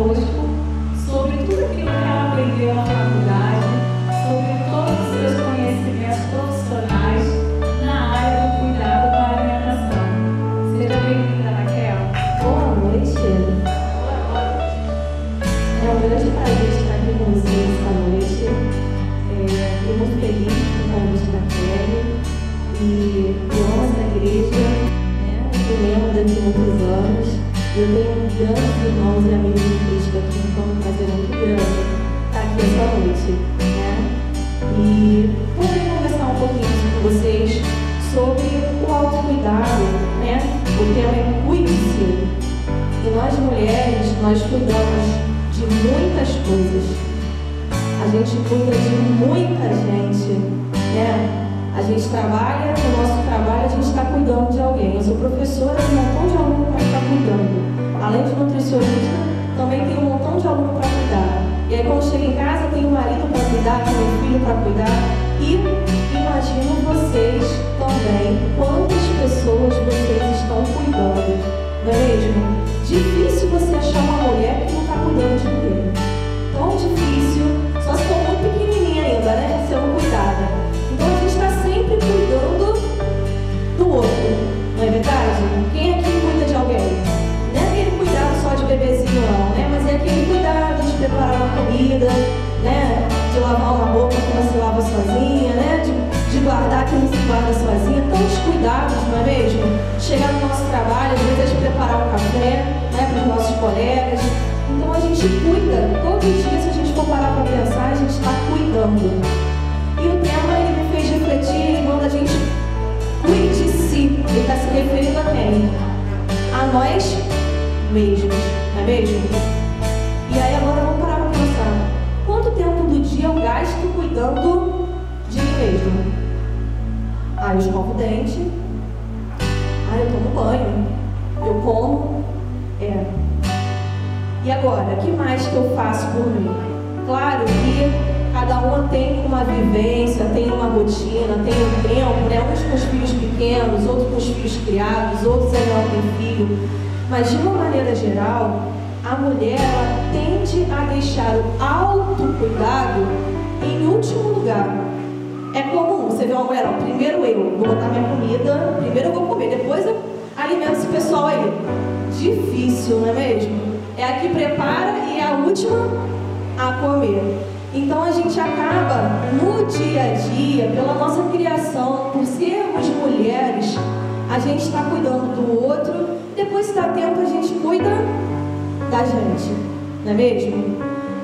conosco sobre tudo aquilo que ela aprendeu na faculdade, sobre todos os seus conhecimentos profissionais na área do cuidado com a alimentação. Seja bem-vinda, Raquel. Boa noite. É um grande prazer estar aqui com vocês esta noite. Fiquei muito feliz com o convite da Kelly e eu amo essa igreja, né? Eu lembro daqui muitos anos. Eu tenho grandes irmãos e amigos de Cristo aqui, então é um prazer muito grande estar aqui esta noite, né? E vou conversar um pouquinho com vocês sobre o autocuidado, né? O tema é cuide-se. E nós mulheres, nós cuidamos de muitas coisas. A gente cuida de muita gente, né? A gente trabalha, no nosso trabalho a gente está cuidando de alguém. Eu sou professora, tem um montão de aluno para estar cuidando. Além de nutricionista, também tem um montão de aluno para cuidar. E aí quando chega em casa, tem um marido para cuidar, tem um filho para cuidar. E imagino vocês também, quantas pessoas vocês estão cuidando, não é mesmo? Difícil você achar uma mulher que não está cuidando de ninguém. Tão difícil, só se for muito pequenininha ainda, né? Sendo cuidada. Então a gente está sempre cuidando do outro, não é verdade? Quem aqui cuida de alguém? Não é aquele cuidado só de bebezinho não, né? Mas é aquele cuidado de preparar uma comida, né? De lavar uma roupa que não se lava sozinha, né? De guardar que não se guarda sozinha. Tantos cuidados, não é mesmo? Chegar no nosso trabalho, às vezes de preparar um café, né? Para os nossos colegas. Então a gente cuida, todos os dias, se a gente for parar para pensar, a gente está cuidando. E o tema, ele me fez refletir, ele manda a gente cuide-se. Ele está se referindo a quem? A nós mesmos, não é mesmo? E aí agora vamos parar para pensar. Quanto tempo do dia eu gasto cuidando de mim mesmo? Eu escovo o dente. Eu tomo banho. Eu como. E agora, o que mais que eu faço por mim? Claro que cada uma tem uma vivência, tem uma rotina, tem um tempo, né? Uns com os filhos pequenos, outros com os filhos criados, outros ainda não têm filho. Mas de uma maneira geral, a mulher ela tende a deixar o autocuidado em último lugar. É comum, você vê uma mulher, primeiro eu vou botar minha comida, primeiro eu vou comer, depois eu alimento esse pessoal aí. Difícil, não é mesmo? É a que prepara e é a última a comer. Então a gente acaba no dia a dia, pela nossa criação, por sermos mulheres, a gente está cuidando do outro, depois se dá tempo a gente cuida da gente, não é mesmo?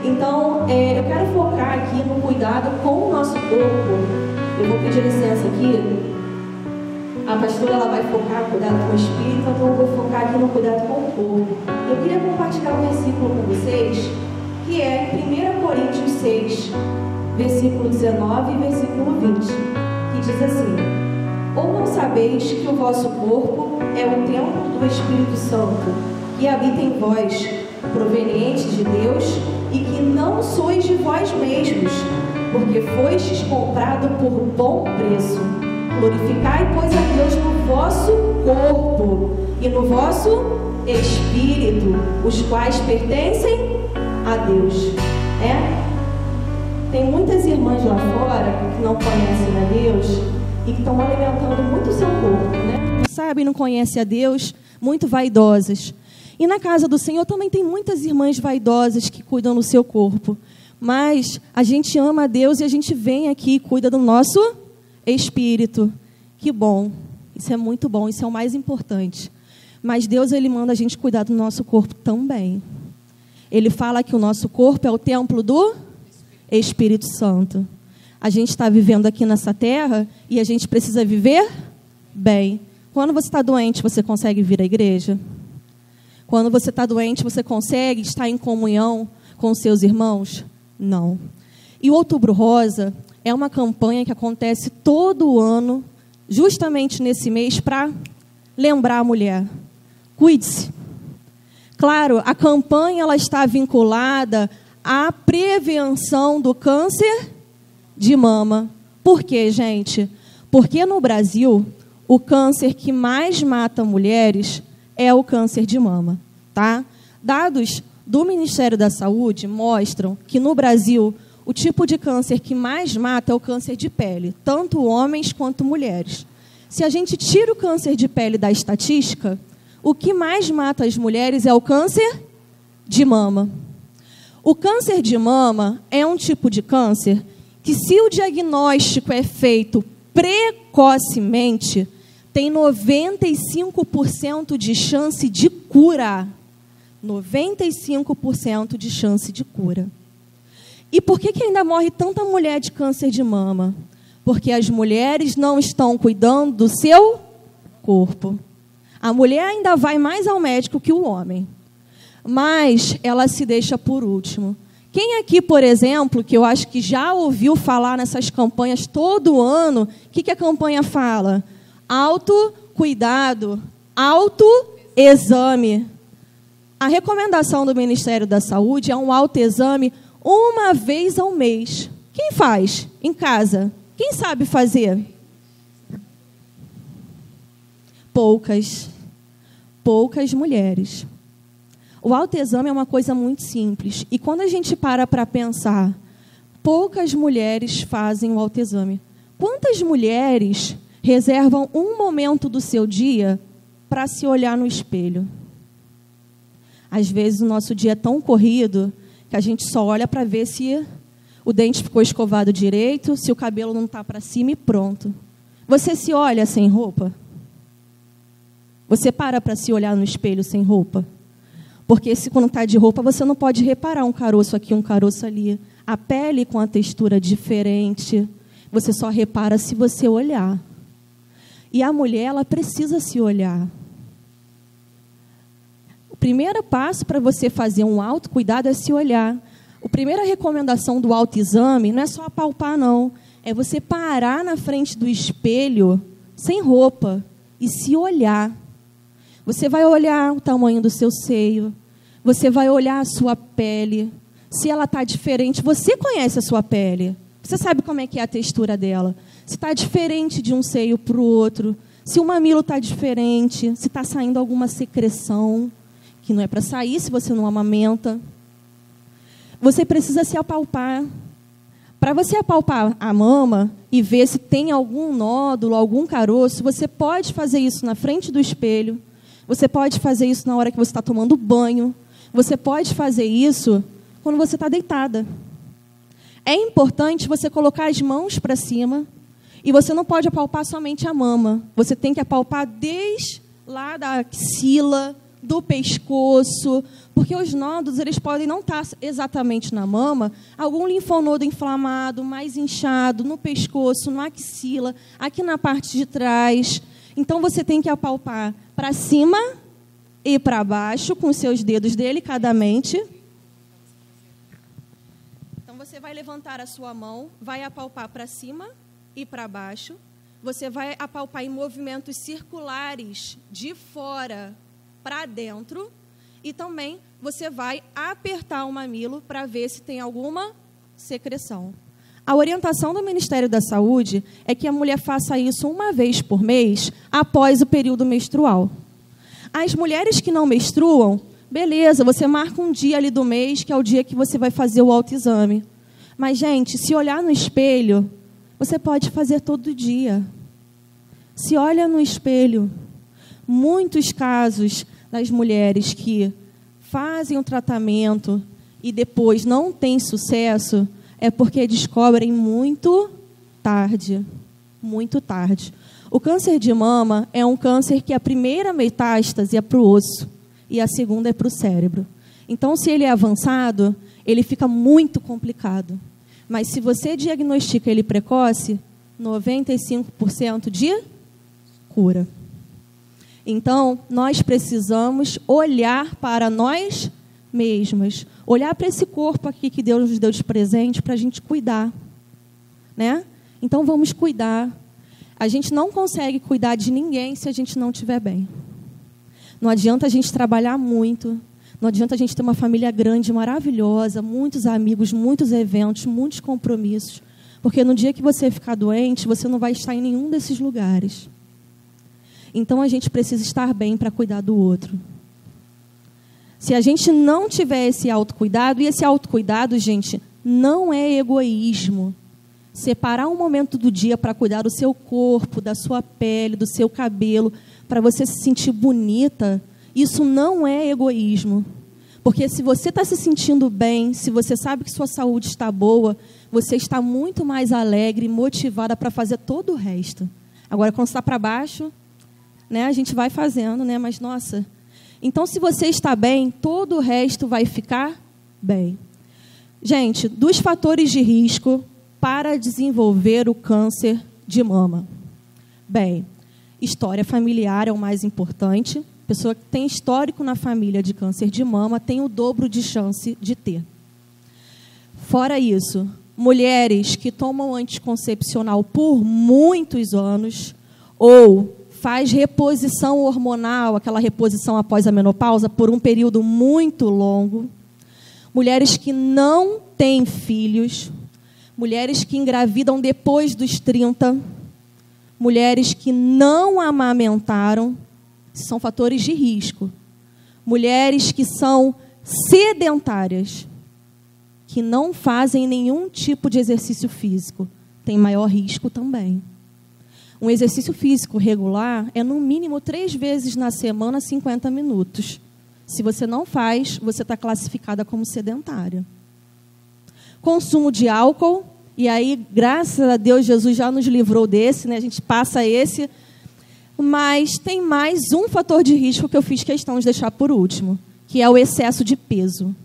Então eu quero focar aqui no cuidado com o nosso corpo. Eu vou pedir licença aqui. A pastora ela vai focar no cuidado com o espírito, então eu vou focar aqui no cuidado com o corpo. Eu queria compartilhar um versículo com vocês, que é em 1 Coríntios 6, versículo 19 e versículo 20, que diz assim: ou não sabeis que o vosso corpo é o templo do Espírito Santo, que habita em vós, proveniente de Deus, e que não sois de vós mesmos, porque fostes comprado por bom preço. Glorificai, pois, a Deus no vosso corpo e no vosso espírito, os quais pertencem a Deus. Tem muitas irmãs lá fora que não conhecem a Deus e que estão alimentando muito o seu corpo, né? Não sabem, não conhecem a Deus, muito vaidosas. E na casa do Senhor também tem muitas irmãs vaidosas que cuidam do seu corpo. Mas a gente ama a Deus e a gente vem aqui e cuida do nosso espírito. Que bom. Isso é muito bom, isso é o mais importante. Mas Deus, Ele manda a gente cuidar do nosso corpo também. Ele fala que o nosso corpo é o templo do Espírito Santo. A gente está vivendo aqui nessa terra e a gente precisa viver bem. Quando você está doente, você consegue vir à igreja? Quando você está doente, você consegue estar em comunhão com os seus irmãos? Não. E o Outubro Rosa é uma campanha que acontece todo ano, justamente nesse mês, para lembrar a mulher. Cuide-se. Claro, a campanha ela está vinculada à prevenção do câncer de mama. Por quê, gente? Porque no Brasil, o câncer que mais mata mulheres é o câncer de mama, tá? Dados do Ministério da Saúde mostram que no Brasil o tipo de câncer que mais mata é o câncer de pele, tanto homens quanto mulheres. Se a gente tira o câncer de pele da estatística, o que mais mata as mulheres é o câncer de mama. O câncer de mama é um tipo de câncer que, se o diagnóstico é feito precocemente, tem 95% de chance de cura. 95% de chance de cura. E por que ainda morre tanta mulher de câncer de mama? Porque as mulheres não estão cuidando do seu corpo. A mulher ainda vai mais ao médico que o homem, mas ela se deixa por último. Quem aqui, por exemplo, que eu acho que já ouviu falar nessas campanhas todo ano, o que a campanha fala? Autocuidado, autoexame. A recomendação do Ministério da Saúde é um autoexame uma vez ao mês. Quem faz em casa? Quem sabe fazer? Poucas mulheres. O autoexame é uma coisa muito simples. E quando a gente para pensar, poucas mulheres fazem o autoexame. Quantas mulheres reservam um momento do seu dia para se olhar no espelho? Às vezes o nosso dia é tão corrido que a gente só olha para ver se o dente ficou escovado direito, se o cabelo não está para cima e pronto. Você se olha sem roupa? Você para se olhar no espelho sem roupa? Porque se quando está de roupa, você não pode reparar um caroço aqui, um caroço ali. A pele com a textura diferente, você só repara se você olhar. E a mulher, ela precisa se olhar. O primeiro passo para você fazer um autocuidado é se olhar. A primeira recomendação do autoexame não é só apalpar, não. É você parar na frente do espelho, sem roupa, e se olhar. Você vai olhar o tamanho do seu seio. Você vai olhar a sua pele. Se ela está diferente, você conhece a sua pele. Você sabe como é que é a textura dela. Se está diferente de um seio para o outro. Se o mamilo está diferente. Se está saindo alguma secreção, que não é para sair se você não amamenta. Você precisa se apalpar. Para você apalpar a mama e ver se tem algum nódulo, algum caroço, você pode fazer isso na frente do espelho. Você pode fazer isso na hora que você está tomando banho. Você pode fazer isso quando você está deitada. É importante você colocar as mãos para cima e você não pode apalpar somente a mama. Você tem que apalpar desde lá da axila, do pescoço, porque os nódulos eles podem não estar exatamente na mama, algum linfonodo inflamado, mais inchado, no pescoço, na axila, aqui na parte de trás. Então, você tem que apalpar para cima e para baixo, com os seus dedos delicadamente. Então, você vai levantar a sua mão, vai apalpar para cima e para baixo. Você vai apalpar em movimentos circulares, de fora para dentro. E também você vai apertar o mamilo para ver se tem alguma secreção. A orientação do Ministério da Saúde é que a mulher faça isso uma vez por mês após o período menstrual. As mulheres que não menstruam, beleza, você marca um dia ali do mês, que é o dia que você vai fazer o autoexame. Mas, gente, se olhar no espelho, você pode fazer todo dia. Se olha no espelho. Muitos casos das mulheres que fazem o tratamento e depois não têm sucesso é porque descobrem muito tarde. Muito tarde. O câncer de mama é um câncer que a primeira metástase é para o osso e a segunda é para o cérebro. Então, se ele é avançado, ele fica muito complicado. Mas se você diagnostica ele precoce, 95% de cura. Então, nós precisamos olhar para nós mesmas, olhar para esse corpo aqui que Deus nos deu de presente para a gente cuidar, né? Então, vamos cuidar. A gente não consegue cuidar de ninguém se a gente não estiver bem. Não adianta a gente trabalhar muito, não adianta a gente ter uma família grande, maravilhosa, muitos amigos, muitos eventos, muitos compromissos, porque no dia que você ficar doente, você não vai estar em nenhum desses lugares. Então, a gente precisa estar bem para cuidar do outro. Se a gente não tiver esse autocuidado, e esse autocuidado, gente, não é egoísmo. Separar um momento do dia para cuidar do seu corpo, da sua pele, do seu cabelo, para você se sentir bonita, isso não é egoísmo. Porque se você está se sentindo bem, se você sabe que sua saúde está boa, você está muito mais alegre, motivada para fazer todo o resto. Agora, quando está para baixo, né, a gente vai fazendo, né, mas, nossa... Então, se você está bem, todo o resto vai ficar bem. Gente, dos fatores de risco para desenvolver o câncer de mama. Bem, história familiar é o mais importante. Pessoa que tem histórico na família de câncer de mama tem o dobro de chance de ter. Fora isso, mulheres que tomam anticoncepcional por muitos anos ou faz reposição hormonal, aquela reposição após a menopausa, por um período muito longo. Mulheres que não têm filhos, mulheres que engravidam depois dos 30, mulheres que não amamentaram, são fatores de risco. Mulheres que são sedentárias, que não fazem nenhum tipo de exercício físico, têm maior risco também. Um exercício físico regular é, no mínimo, 3 vezes na semana, 50 minutos. Se você não faz, você está classificada como sedentária. Consumo de álcool, e aí, graças a Deus, Jesus já nos livrou desse, né? A gente passa esse. Mas tem mais um fator de risco que eu fiz questão de deixar por último, que é o excesso de peso.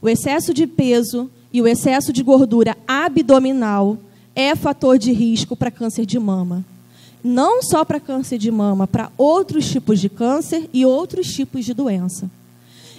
O excesso de peso e o excesso de gordura abdominal é fator de risco para câncer de mama. Não só para câncer de mama, para outros tipos de câncer e outros tipos de doença.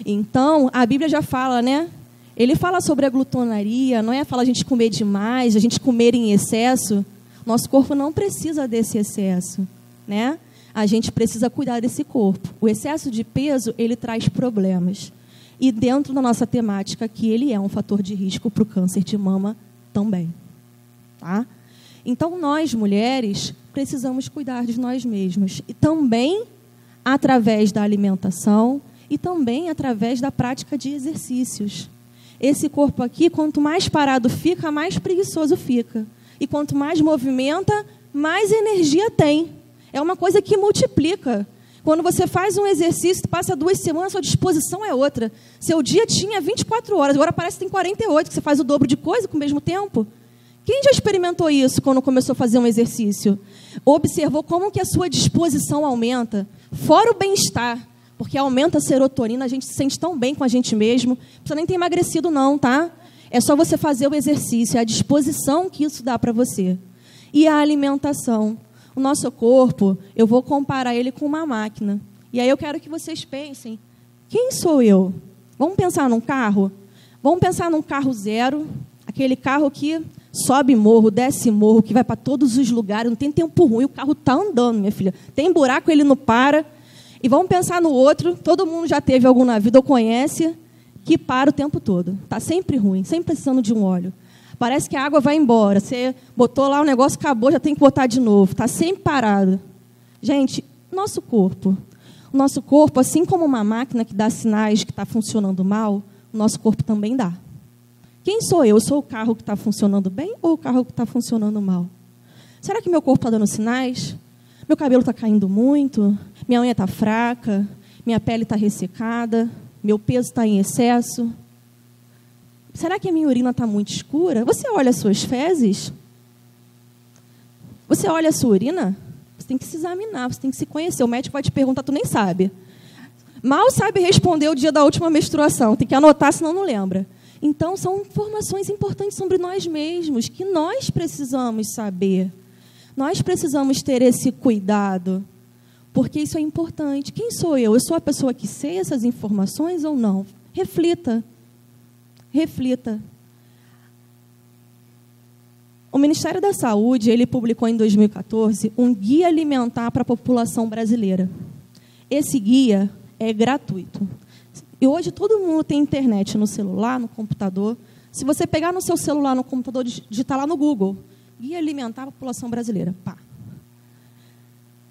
Então, a Bíblia já fala, né? Ele fala sobre a glutonaria, não é? Fala a gente comer demais, a gente comer em excesso. Nosso corpo não precisa desse excesso, né? A gente precisa cuidar desse corpo. O excesso de peso, ele traz problemas. E dentro da nossa temática aqui, ele é um fator de risco para o câncer de mama também, tá? Então, nós, mulheres, precisamos cuidar de nós mesmas. E também através da alimentação e também através da prática de exercícios. Esse corpo aqui, quanto mais parado fica, mais preguiçoso fica. E quanto mais movimenta, mais energia tem. É uma coisa que multiplica. Quando você faz um exercício, passa 2 semanas, sua disposição é outra. Seu dia tinha 24 horas, agora parece que tem 48, que você faz o dobro de coisa com o mesmo tempo. Quem já experimentou isso quando começou a fazer um exercício? Observou como que a sua disposição aumenta, fora o bem-estar, porque aumenta a serotonina, a gente se sente tão bem com a gente mesmo. Não precisa nem ter emagrecido não, tá? É só você fazer o exercício, é a disposição que isso dá para você. E a alimentação. O nosso corpo, eu vou comparar ele com uma máquina. E aí eu quero que vocês pensem, quem sou eu? Vamos pensar num carro? Vamos pensar num carro zero, aquele carro que sobe morro, desce morro, que vai para todos os lugares, não tem tempo ruim, o carro está andando, minha filha. Tem buraco, ele não para. E vamos pensar no outro, todo mundo já teve algum na vida ou conhece, que para o tempo todo. Está sempre ruim, sempre precisando de um óleo. Parece que a água vai embora. Você botou lá, o negócio acabou, já tem que botar de novo. Está sempre parado. Gente, nosso corpo, assim como uma máquina que dá sinais que está funcionando mal, o nosso corpo também dá. Quem sou eu? Eu sou o carro que está funcionando bem ou o carro que está funcionando mal? Será que meu corpo está dando sinais? Meu cabelo está caindo muito? Minha unha está fraca? Minha pele está ressecada? Meu peso está em excesso? Será que a minha urina está muito escura? Você olha as suas fezes? Você olha a sua urina? Você tem que se examinar, você tem que se conhecer. O médico vai te perguntar, tu nem sabe. Mal sabe responder o dia da última menstruação. Tem que anotar, senão não lembra. Então, são informações importantes sobre nós mesmos, que nós precisamos saber. Nós precisamos ter esse cuidado, porque isso é importante. Quem sou eu? Eu sou a pessoa que sei essas informações ou não? Reflita. Reflita. O Ministério da Saúde, ele publicou em 2014 um guia alimentar para a população brasileira. Esse guia é gratuito. E hoje todo mundo tem internet no celular, no computador. Se você pegar no seu celular, no computador, digitar lá no Google, guia alimentar a população brasileira. Pá.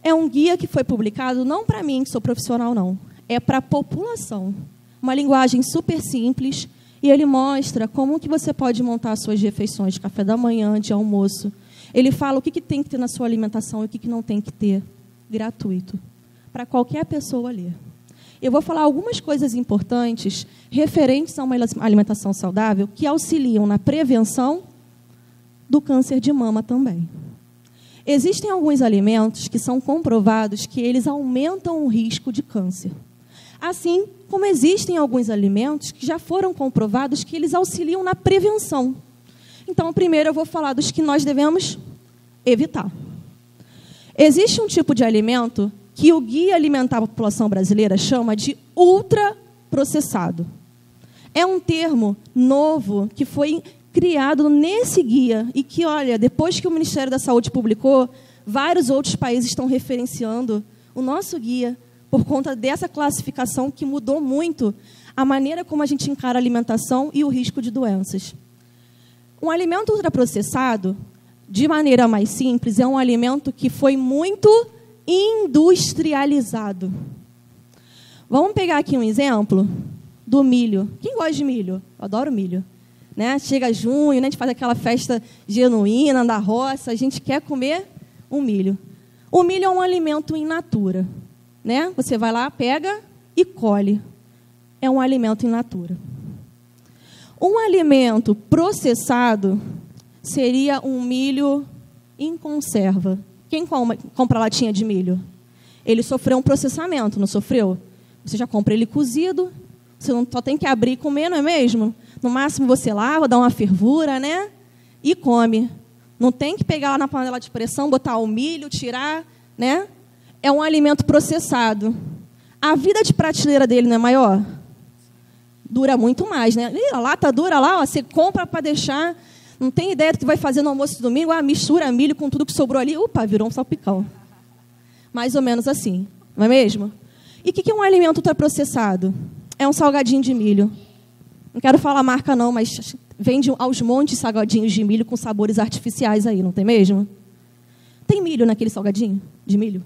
É um guia que foi publicado, não para mim, que sou profissional, não. É para a população. uma linguagem super simples, e ele mostra como que você pode montar as suas refeições de café da manhã, de almoço. Ele fala o que tem que ter na sua alimentação e o que não tem que ter, gratuito, para qualquer pessoa ler. Eu vou falar algumas coisas importantes referentes a uma alimentação saudável que auxiliam na prevenção do câncer de mama também. Existem alguns alimentos que são comprovados que eles aumentam o risco de câncer. Assim como existem alguns alimentos que já foram comprovados que eles auxiliam na prevenção. Então, primeiro eu vou falar dos que nós devemos evitar. Existe um tipo de alimento que o Guia Alimentar da População Brasileira chama de ultraprocessado. É um termo novo que foi criado nesse guia e que, olha, depois que o Ministério da Saúde publicou, vários outros países estão referenciando o nosso guia por conta dessa classificação que mudou muito a maneira como a gente encara a alimentação e o risco de doenças. Um alimento ultraprocessado, de maneira mais simples, é um alimento que foi muito industrializado. Vamos pegar aqui um exemplo do milho. Quem gosta de milho? Eu adoro milho. Né? Chega junho, né? A gente faz aquela festa genuína da roça, a gente quer comer um milho. O milho é um alimento in natura. Né? Você vai lá, pega e colhe. É um alimento in natura. Um alimento processado seria um milho em conserva. Quem compra latinha de milho? Ele sofreu um processamento, não sofreu? Você já compra ele cozido, você não só tem que abrir e comer, não é mesmo? No máximo você lava, dá uma fervura, né? E come. Não tem que pegar lá na panela de pressão, botar o milho, tirar, né? É um alimento processado. A vida de prateleira dele não é maior? Dura muito mais, né? A lata dura lá, ó, você compra para deixar, não tem ideia do que vai fazer no almoço de domingo, mistura milho com tudo que sobrou ali, virou um salpicão. Mais ou menos assim, não é mesmo? E o que é um alimento ultraprocessado? É um salgadinho de milho. Não quero falar marca não, mas vende aos montes salgadinhos de milho com sabores artificiais aí, não tem mesmo? Tem milho naquele salgadinho de milho?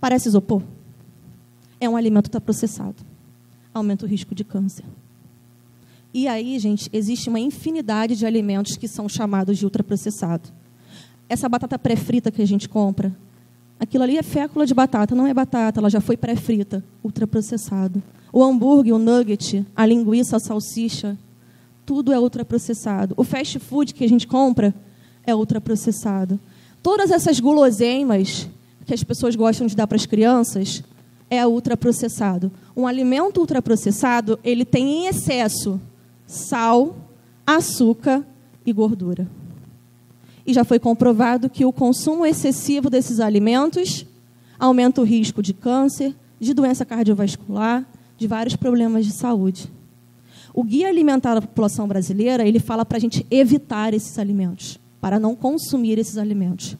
Parece isopor. É um alimento ultraprocessado. Aumenta o risco de câncer. E aí, gente, existe uma infinidade de alimentos que são chamados de ultraprocessado. Essa batata pré-frita que a gente compra, aquilo ali é fécula de batata, não é batata, ela já foi pré-frita, ultraprocessado. O hambúrguer, o nugget, a linguiça, a salsicha, tudo é ultraprocessado. O fast food que a gente compra é ultraprocessado. Todas essas guloseimas que as pessoas gostam de dar para as crianças é ultraprocessado. Um alimento ultraprocessado, ele tem em excesso sal, açúcar e gordura. E já foi comprovado que o consumo excessivo desses alimentos aumenta o risco de câncer, de doença cardiovascular, de vários problemas de saúde. O Guia Alimentar da População Brasileira, ele fala para a gente evitar esses alimentos, para não consumir esses alimentos.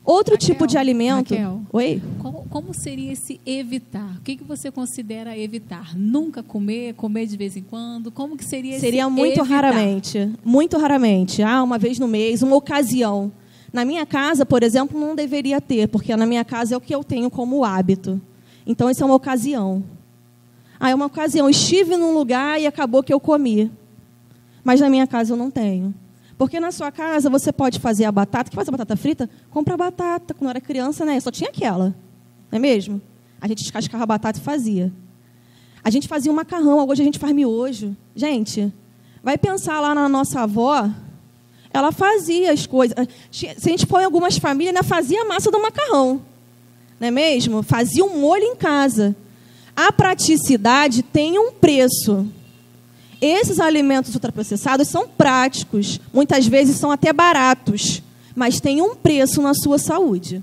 Outro tipo de alimento... Raquel, oi? Como seria esse evitar? O que você considera evitar? Nunca comer de vez em quando? Como que seria esse Seria muito evitar? raramente. Muito raramente. Uma vez no mês, uma ocasião. Na minha casa, por exemplo, não deveria ter, porque na minha casa é o que eu tenho como hábito. Então, isso é uma ocasião. É uma ocasião. Estive num lugar e acabou que eu comi. Mas na minha casa eu não tenho. Porque na sua casa você pode fazer a batata. Quer fazer a batata frita? Compra a batata. Quando eu era criança, né? Só tinha aquela. Não é mesmo? A gente descascava a batata e fazia. A gente fazia um macarrão. Hoje a gente faz miojo. Gente, vai pensar lá na nossa avó. Ela fazia as coisas. Se a gente for em algumas famílias, ainda fazia a massa do macarrão. Não é mesmo? Fazia um molho em casa. A praticidade tem um preço. Esses alimentos ultraprocessados são práticos, muitas vezes são até baratos, mas têm um preço na sua saúde.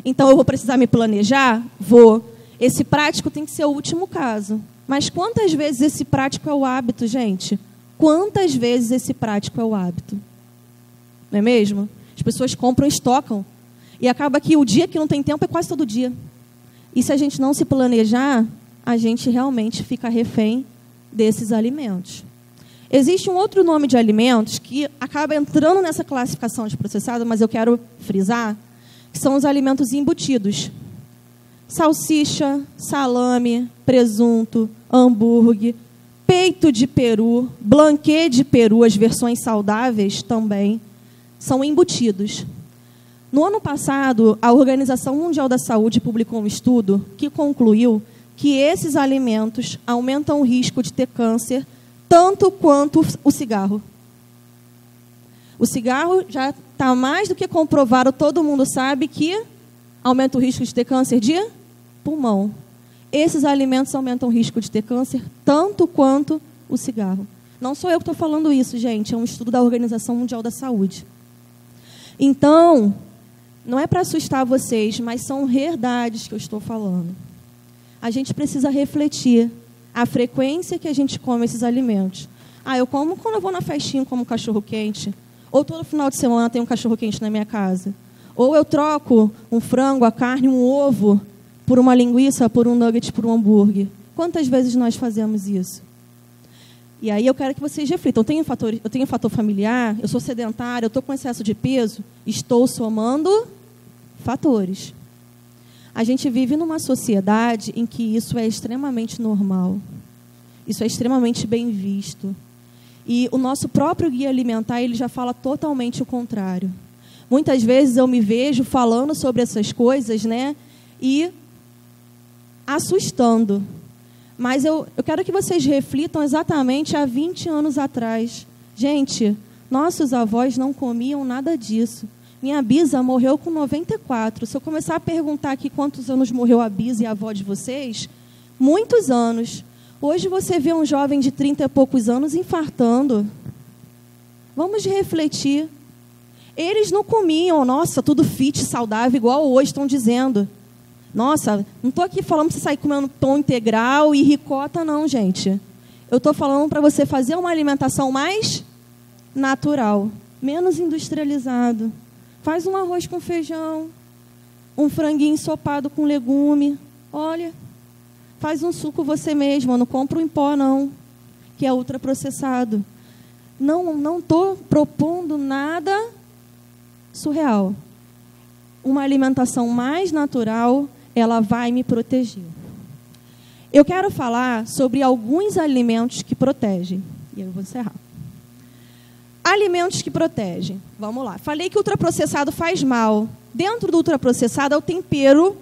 Então, eu vou precisar me planejar? Vou. Esse prático tem que ser o último caso. Mas quantas vezes esse prático é o hábito, gente? Quantas vezes esse prático é o hábito? Não é mesmo? As pessoas compram e estocam. E acaba que o dia que não tem tempo é quase todo dia. E se a gente não se planejar, a gente realmente fica refém desses alimentos. Existe um outro nome de alimentos que acaba entrando nessa classificação de processado, mas eu quero frisar, que são os alimentos embutidos. salsicha, salame, presunto, hambúrguer, peito de peru, blanquê de peru, as versões saudáveis também, são embutidos. No ano passado, a Organização Mundial da Saúde publicou um estudo que concluiu que esses alimentos aumentam o risco de ter câncer tanto quanto o cigarro. O cigarro já está mais do que comprovado, todo mundo sabe que aumenta o risco de ter câncer de pulmão. Esses alimentos aumentam o risco de ter câncer tanto quanto o cigarro. Não sou eu que estou falando isso, gente, é um estudo da Organização Mundial da Saúde. Então, não é para assustar vocês, mas são verdades que eu estou falando. A gente precisa refletir a frequência que a gente come esses alimentos. Eu como quando eu vou na festinha, como cachorro-quente. Ou todo final de semana tem um cachorro-quente na minha casa. Ou eu troco um frango, a carne, um ovo, por uma linguiça, por um nugget, por um hambúrguer. Quantas vezes nós fazemos isso? E aí eu quero que vocês reflitam. Eu tenho fator familiar, eu sou sedentária, eu estou com excesso de peso, estou somando fatores. A gente vive numa sociedade em que isso é extremamente normal. Isso é extremamente bem visto. E o nosso próprio guia alimentar, ele já fala totalmente o contrário. Muitas vezes eu me vejo falando sobre essas coisas, né? E assustando. Mas eu quero que vocês reflitam exatamente há 20 anos atrás. Gente, nossos avós não comiam nada disso. Minha bisa morreu com 94. Se eu começar a perguntar aqui quantos anos morreu a bisa e a avó de vocês, muitos anos. Hoje você vê um jovem de 30 e poucos anos infartando. Vamos refletir. Eles não comiam, nossa, tudo fit, saudável, igual hoje estão dizendo. Nossa, não estou aqui falando para você sair comendo pão integral e ricota, não, gente. Eu estou falando para você fazer uma alimentação mais natural, menos industrializado. Faz um arroz com feijão, um franguinho ensopado com legume. Olha, faz um suco você mesmo, não compra em pó, não, que é ultraprocessado. Não estou propondo nada surreal. Uma alimentação mais natural, ela vai me proteger. Eu quero falar sobre alguns alimentos que protegem. E eu vou encerrar. Alimentos que protegem. Vamos lá. Falei que o ultraprocessado faz mal. Dentro do ultraprocessado é o tempero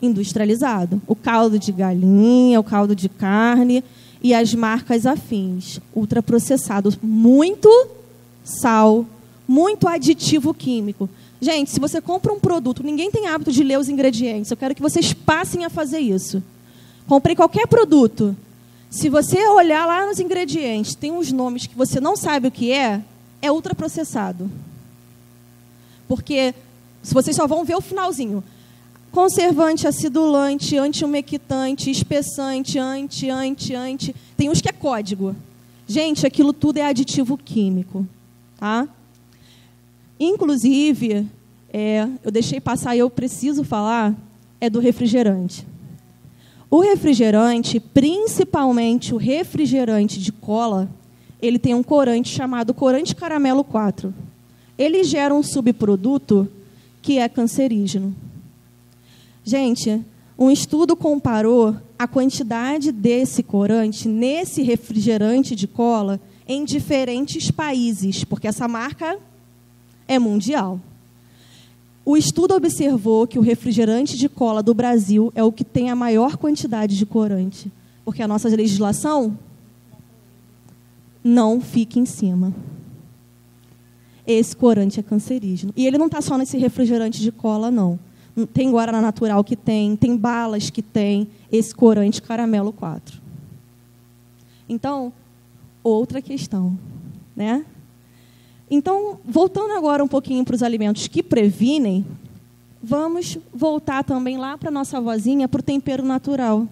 industrializado. O caldo de galinha, o caldo de carne e as marcas afins. Ultraprocessado. Muito sal, muito aditivo químico. Gente, se você compra um produto, ninguém tem hábito de ler os ingredientes. Eu quero que vocês passem a fazer isso. Comprei qualquer produto. Se você olhar lá nos ingredientes, tem uns nomes que você não sabe o que é ultraprocessado. Porque se vocês só vão ver o finalzinho. Conservante, acidulante, anti-umectante, espessante, anti. Tem uns que é código. Gente, aquilo tudo é aditivo químico. Tá? Inclusive, eu deixei passar e eu preciso falar, é do refrigerante. O refrigerante, principalmente o refrigerante de cola, ele tem um corante chamado corante caramelo 4. Ele gera um subproduto que é cancerígeno. Gente, um estudo comparou a quantidade desse corante nesse refrigerante de cola em diferentes países, porque essa marca é mundial. O estudo observou que o refrigerante de cola do Brasil é o que tem a maior quantidade de corante, porque a nossa legislação não fica em cima. Esse corante é cancerígeno. E ele não está só nesse refrigerante de cola, não. Tem Guaraná Natural que tem balas que tem esse corante caramelo 4. Então, outra questão, né? Então, voltando agora um pouquinho para os alimentos que previnem, vamos voltar também lá para a nossa vozinha, para o tempero natural.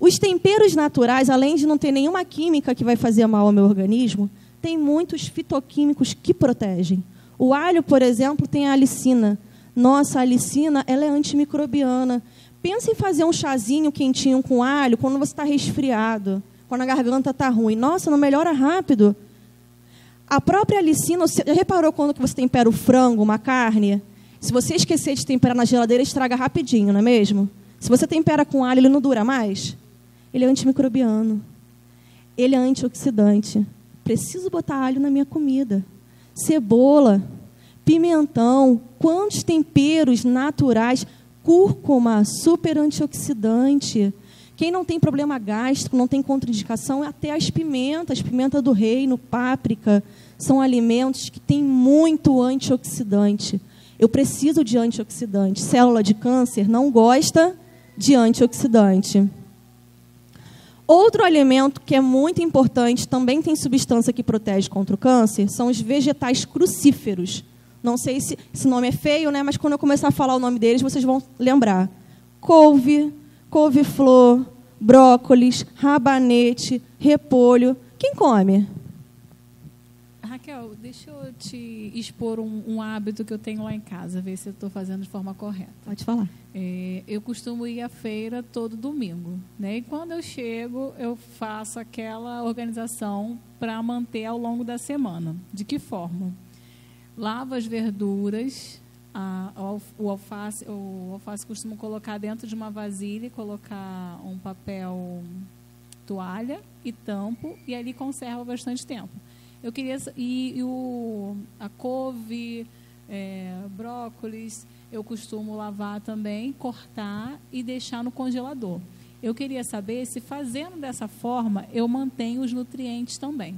Os temperos naturais, além de não ter nenhuma química que vai fazer mal ao meu organismo, tem muitos fitoquímicos que protegem. O alho, por exemplo, tem a alicina. Nossa, a alicina, ela é antimicrobiana. Pensa em fazer um chazinho quentinho com alho quando você está resfriado, quando a garganta está ruim. Nossa, não melhora rápido? A própria alicina, você já reparou quando que você tempera o frango, uma carne? Se você esquecer de temperar na geladeira, estraga rapidinho, não é mesmo? Se você tempera com alho, ele não dura mais? Ele é antimicrobiano. Ele é antioxidante. Preciso botar alho na minha comida. Cebola, pimentão, quantos temperos naturais, cúrcuma, super antioxidante. Quem não tem problema gástrico, não tem contraindicação, até as pimentas, pimenta do reino, páprica, são alimentos que têm muito antioxidante. Eu preciso de antioxidante. Célula de câncer não gosta de antioxidante. Outro alimento que é muito importante, também tem substância que protege contra o câncer, são os vegetais crucíferos. Não sei se esse nome é feio, né? Mas quando eu começar a falar o nome deles, vocês vão lembrar. Couve, couve-flor, brócolis, rabanete, repolho. Quem come? Raquel, deixa eu te expor um hábito que eu tenho lá em casa, ver se eu estou fazendo de forma correta. Pode falar. Eu costumo ir à feira todo domingo, né? E quando eu chego, eu faço aquela organização para manter ao longo da semana. De que forma? Lavo as verduras, o alface costumo colocar dentro de uma vasilha e colocar um papel toalha e tampo, e ali conserva bastante tempo. Eu queria a couve, brócolis, eu costumo lavar também, cortar e deixar no congelador. Eu queria saber se fazendo dessa forma eu mantenho os nutrientes também.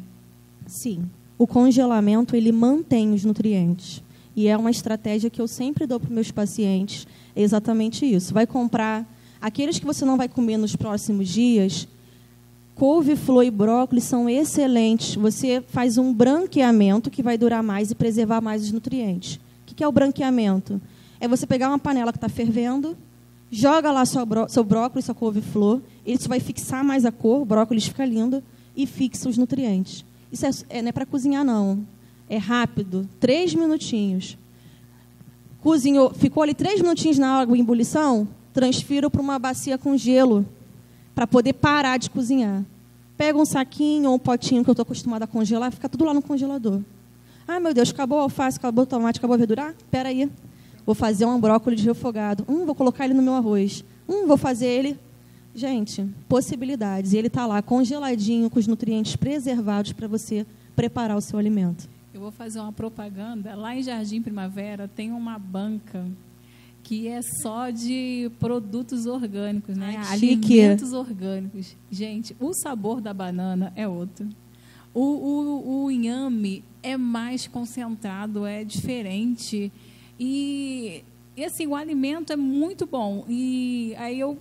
Sim, o congelamento ele mantém os nutrientes. E é uma estratégia que eu sempre dou para os meus pacientes. É exatamente isso. Vai comprar aqueles que você não vai comer nos próximos dias. Couve, flor e brócolis são excelentes. Você faz um branqueamento que vai durar mais e preservar mais os nutrientes. O que é o branqueamento? É você pegar uma panela que está fervendo, joga lá seu brócolis, sua couve-flor, ele só vai fixar mais a cor, o brócolis fica lindo, e fixa os nutrientes. Isso não é para cozinhar, não. É rápido, 3 minutinhos. Cozinhou, ficou ali 3 minutinhos na água em ebulição, transfiro para uma bacia com gelo, para poder parar de cozinhar. Pega um saquinho ou um potinho que eu estou acostumada a congelar, fica tudo lá no congelador. Ah, meu Deus, acabou o alface, acabou o tomate, acabou a verdura? Espera aí, vou fazer um brócolis refogado. Vou colocar ele no meu arroz. Vou fazer ele... Gente, possibilidades. E ele está lá congeladinho, com os nutrientes preservados para você preparar o seu alimento. Eu vou fazer uma propaganda. Lá em Jardim Primavera tem uma banca que é só de produtos orgânicos, né? Alimentos orgânicos. Gente, o sabor da banana é outro. O inhame é mais concentrado, é diferente. E assim, o alimento é muito bom. E aí eu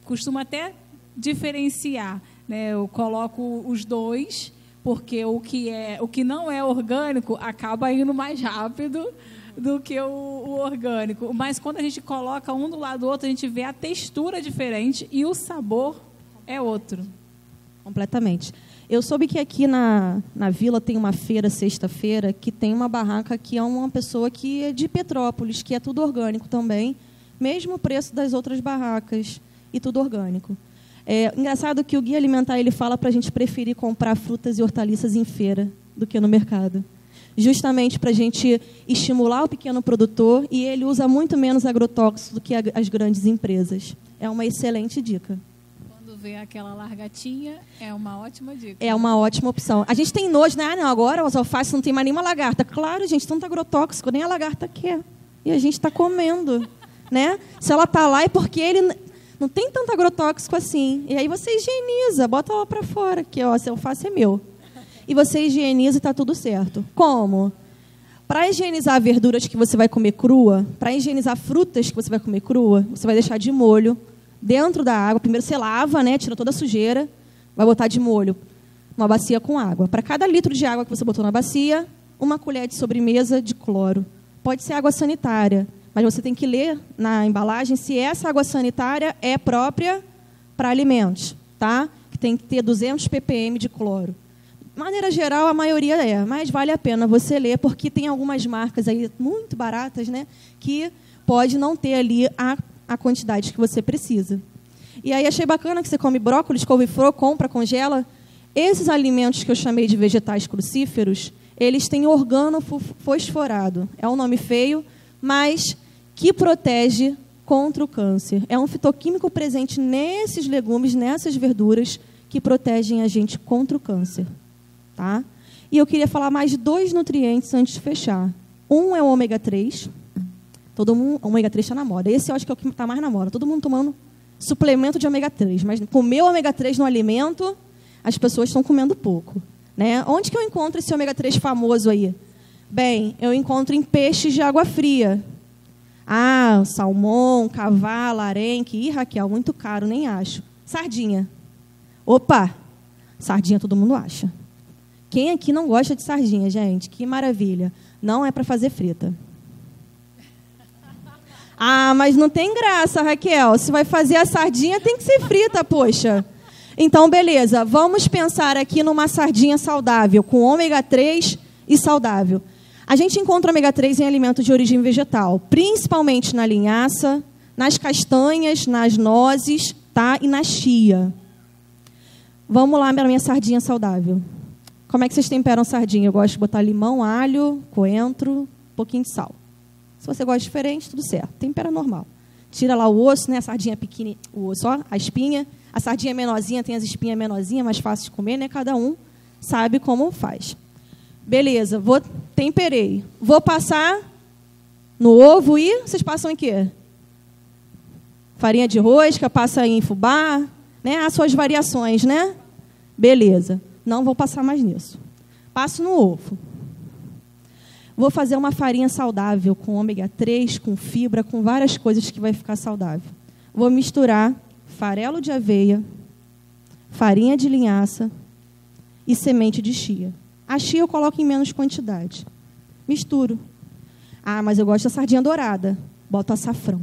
costumo até diferenciar, né? Eu coloco os dois, porque o que não é orgânico acaba indo mais rápido do que o orgânico. Mas quando a gente coloca um do lado do outro, a gente vê a textura diferente e o sabor é outro. Completamente. Eu soube que aqui na vila tem uma feira, sexta-feira, que tem uma barraca que é uma pessoa que é de Petrópolis, que é tudo orgânico também, mesmo preço das outras barracas, e tudo orgânico. Engraçado que o Guia Alimentar ele fala para a gente preferir comprar frutas e hortaliças em feira do que no mercado. Justamente para a gente estimular o pequeno produtor, e ele usa muito menos agrotóxico do que as grandes empresas. É uma excelente dica. Quando vê aquela largatinha, é uma ótima dica. É uma ótima opção. A gente tem nojo, né? Não, agora os alfaces não tem mais nenhuma lagarta. Claro, gente, tanto agrotóxico, nem a lagarta quer. E a gente está comendo, né? Se ela está lá é porque ele não tem tanto agrotóxico assim. E aí você higieniza, bota ela para fora, que ó, esse alface é meu. E você higieniza e está tudo certo. Como? Para higienizar verduras que você vai comer crua, para higienizar frutas que você vai comer crua, você vai deixar de molho dentro da água. Primeiro você lava, né, tira toda a sujeira, vai botar de molho numa bacia com água. Para cada litro de água que você botou na bacia, 1 colher de sobremesa de cloro. Pode ser água sanitária, mas você tem que ler na embalagem se essa água sanitária é própria para alimentos, tá? Que tem que ter 200 ppm de cloro. De maneira geral, a maioria mas vale a pena você ler, porque tem algumas marcas aí muito baratas, né, que pode não ter ali a quantidade que você precisa. E aí achei bacana que você come brócolis, couve-flor, compra, congela. Esses alimentos que eu chamei de vegetais crucíferos, eles têm organofosforado. É um nome feio, mas que protege contra o câncer. É um fitoquímico presente nesses legumes, nessas verduras, que protegem a gente contra o câncer. Tá? E eu queria falar mais de 2 nutrientes antes de fechar. Um é o ômega 3. Todo mundo, o ômega 3 está na moda. Esse eu acho que é o que está mais na moda. Todo mundo tomando suplemento de ômega 3. Mas comer ômega 3 no alimento, as pessoas estão comendo pouco. Né? Onde que eu encontro esse ômega 3 famoso aí? Bem, eu encontro em peixes de água fria. Ah, salmão, cavalo, arenque. Ih, Raquel, muito caro, nem acho. Sardinha. Opa! Sardinha todo mundo acha. Quem aqui não gosta de sardinha, gente? Que maravilha. Não é para fazer frita. Ah, mas não tem graça, Raquel. Se vai fazer a sardinha, tem que ser frita, poxa. Então, beleza. Vamos pensar aqui numa sardinha saudável, com ômega 3 e saudável. A gente encontra ômega 3 em alimentos de origem vegetal, principalmente na linhaça, nas castanhas, nas nozes, tá? E na chia. Vamos lá para a minha sardinha saudável. Como é que vocês temperam sardinha? Eu gosto de botar limão, alho, coentro, um pouquinho de sal. Se você gosta diferente, tudo certo. Tempera normal. Tira lá o osso, né? A sardinha pequenininha, o osso, ó, a espinha. A sardinha menorzinha tem as espinhas menorzinhas, mais fácil de comer, né? Cada um sabe como faz. Beleza, temperei. Vou passar no ovo e vocês passam em quê? Farinha de rosca, passa em fubá, né? As suas variações, né? Beleza. Não vou passar mais nisso. Passo no ovo. Vou fazer uma farinha saudável com ômega 3, com fibra, com várias coisas que vai ficar saudável. Vou misturar farelo de aveia, farinha de linhaça e semente de chia. A chia eu coloco em menos quantidade. Misturo. Ah, mas eu gosto da sardinha dourada. Boto açafrão.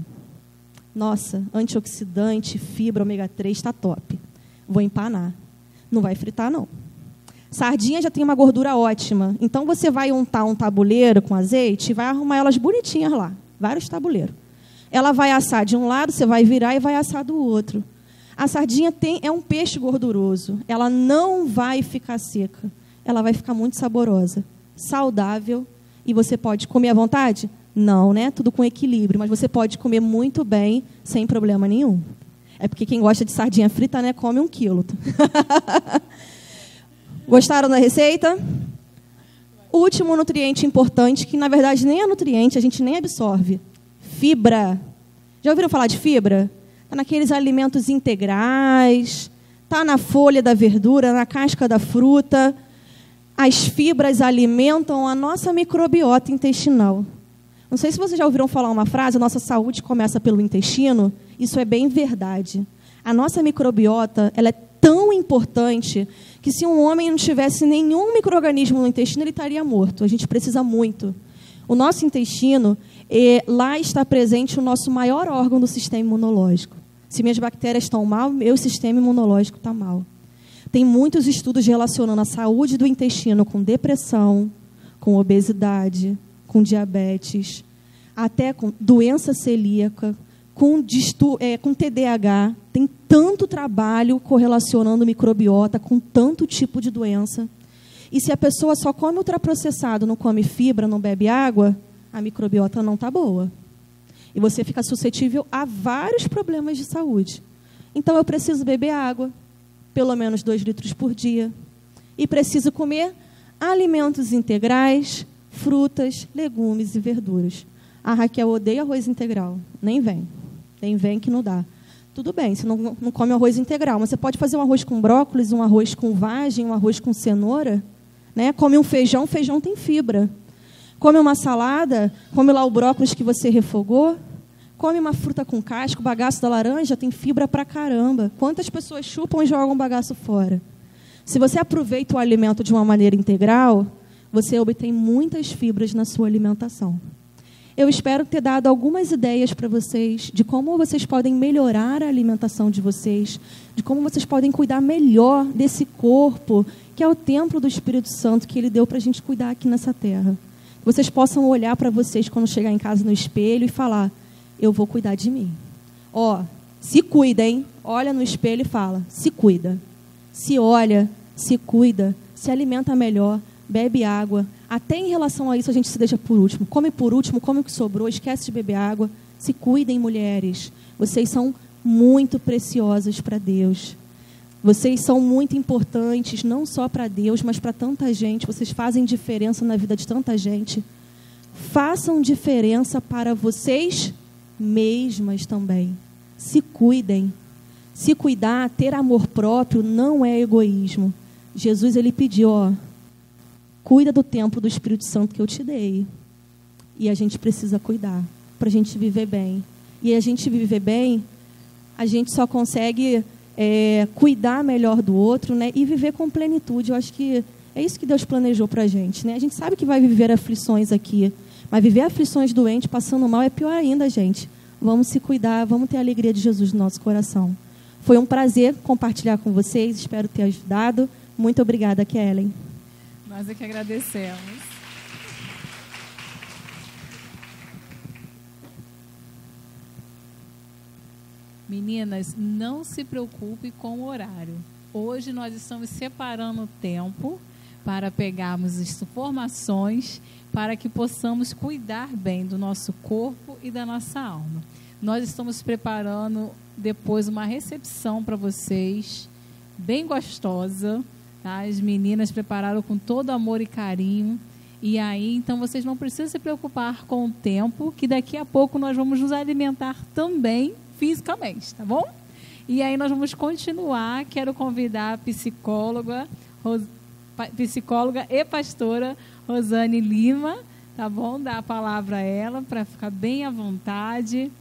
Nossa, antioxidante, fibra, ômega 3, está top. Vou empanar. Não vai fritar, não. Sardinha já tem uma gordura ótima. Então, você vai untar um tabuleiro com azeite e vai arrumar elas bonitinhas lá. Vários tabuleiros. Ela vai assar de um lado, você vai virar e vai assar do outro. A sardinha é um peixe gorduroso. Ela não vai ficar seca. Ela vai ficar muito saborosa, saudável. E você pode comer à vontade? Não, né? Tudo com equilíbrio. Mas você pode comer muito bem, sem problema nenhum. É porque quem gosta de sardinha frita, né, come 1 quilo. Gostaram da receita? O último nutriente importante, que na verdade nem é nutriente, a gente nem absorve. Fibra. Já ouviram falar de fibra? Está naqueles alimentos integrais, está na folha da verdura, na casca da fruta. As fibras alimentam a nossa microbiota intestinal. Não sei se vocês já ouviram falar uma frase, a nossa saúde começa pelo intestino. Isso é bem verdade. A nossa microbiota, ela é tão importante que se um homem não tivesse nenhum micro-organismo no intestino, ele estaria morto. A gente precisa muito. O nosso intestino, lá está presente o nosso maior órgão do sistema imunológico. Se minhas bactérias estão mal, meu sistema imunológico está mal. Tem muitos estudos relacionando a saúde do intestino com depressão, com obesidade, com diabetes, até com doença celíaca, com TDAH. Tem tanto trabalho correlacionando microbiota com tanto tipo de doença. E se a pessoa só come ultraprocessado, não come fibra, não bebe água, a microbiota não está boa. E você fica suscetível a vários problemas de saúde. Então, eu preciso beber água, pelo menos 2 litros por dia. E preciso comer alimentos integrais, frutas, legumes e verduras. A Raquel odeia arroz integral. Nem vem. Nem vem que não dá. Tudo bem, você não come arroz integral, mas você pode fazer um arroz com brócolis, um arroz com vagem, um arroz com cenoura. Né? Come um feijão, feijão tem fibra. Come uma salada, come lá o brócolis que você refogou. Come uma fruta com casca, o bagaço da laranja tem fibra pra caramba. Quantas pessoas chupam e jogam o bagaço fora? Se você aproveita o alimento de uma maneira integral, você obtém muitas fibras na sua alimentação. Eu espero ter dado algumas ideias para vocês de como vocês podem melhorar a alimentação de vocês, de como vocês podem cuidar melhor desse corpo, que é o templo do Espírito Santo que Ele deu para a gente cuidar aqui nessa terra. Que vocês possam olhar para vocês quando chegar em casa no espelho e falar: eu vou cuidar de mim. Ó, se cuida, hein? Olha no espelho e fala: se cuida. Se olha, se cuida, se alimenta melhor, bebe água. Até em relação a isso a gente se deixa por último. Come o que sobrou, esquece de beber água. Se cuidem, mulheres. Vocês são muito preciosas para Deus. Vocês são muito importantes, não só para Deus, mas para tanta gente. Vocês fazem diferença na vida de tanta gente. Façam diferença para vocês mesmas também. Se cuidem. Se cuidar, ter amor próprio não é egoísmo. Jesus, ele pediu, cuida do templo do Espírito Santo que eu te dei. E a gente precisa cuidar para a gente viver bem. E a gente viver bem, a gente só consegue cuidar melhor do outro, né? E viver com plenitude. Eu acho que é isso que Deus planejou para a gente, né? A gente sabe que vai viver aflições aqui, mas viver aflições doentes, passando mal, é pior ainda, gente. Vamos se cuidar, vamos ter a alegria de Jesus no nosso coração. Foi um prazer compartilhar com vocês, espero ter ajudado. Muito obrigada, Kellen. Nós é que agradecemos. Meninas, não se preocupe com o horário. Hoje nós estamos separando o tempo para pegarmos as informações para que possamos cuidar bem do nosso corpo e da nossa alma. Nós estamos preparando depois uma recepção para vocês, bem gostosa, tá? As meninas prepararam com todo amor e carinho. E aí, então, vocês não precisam se preocupar com o tempo, que daqui a pouco nós vamos nos alimentar também fisicamente, tá bom? E aí nós vamos continuar. Quero convidar a psicóloga e pastora Rosane Lima, tá bom? Dar a palavra a ela para ficar bem à vontade.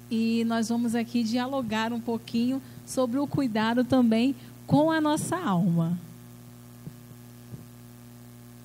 E nós vamos aqui dialogar um pouquinho sobre o cuidado também com a nossa alma.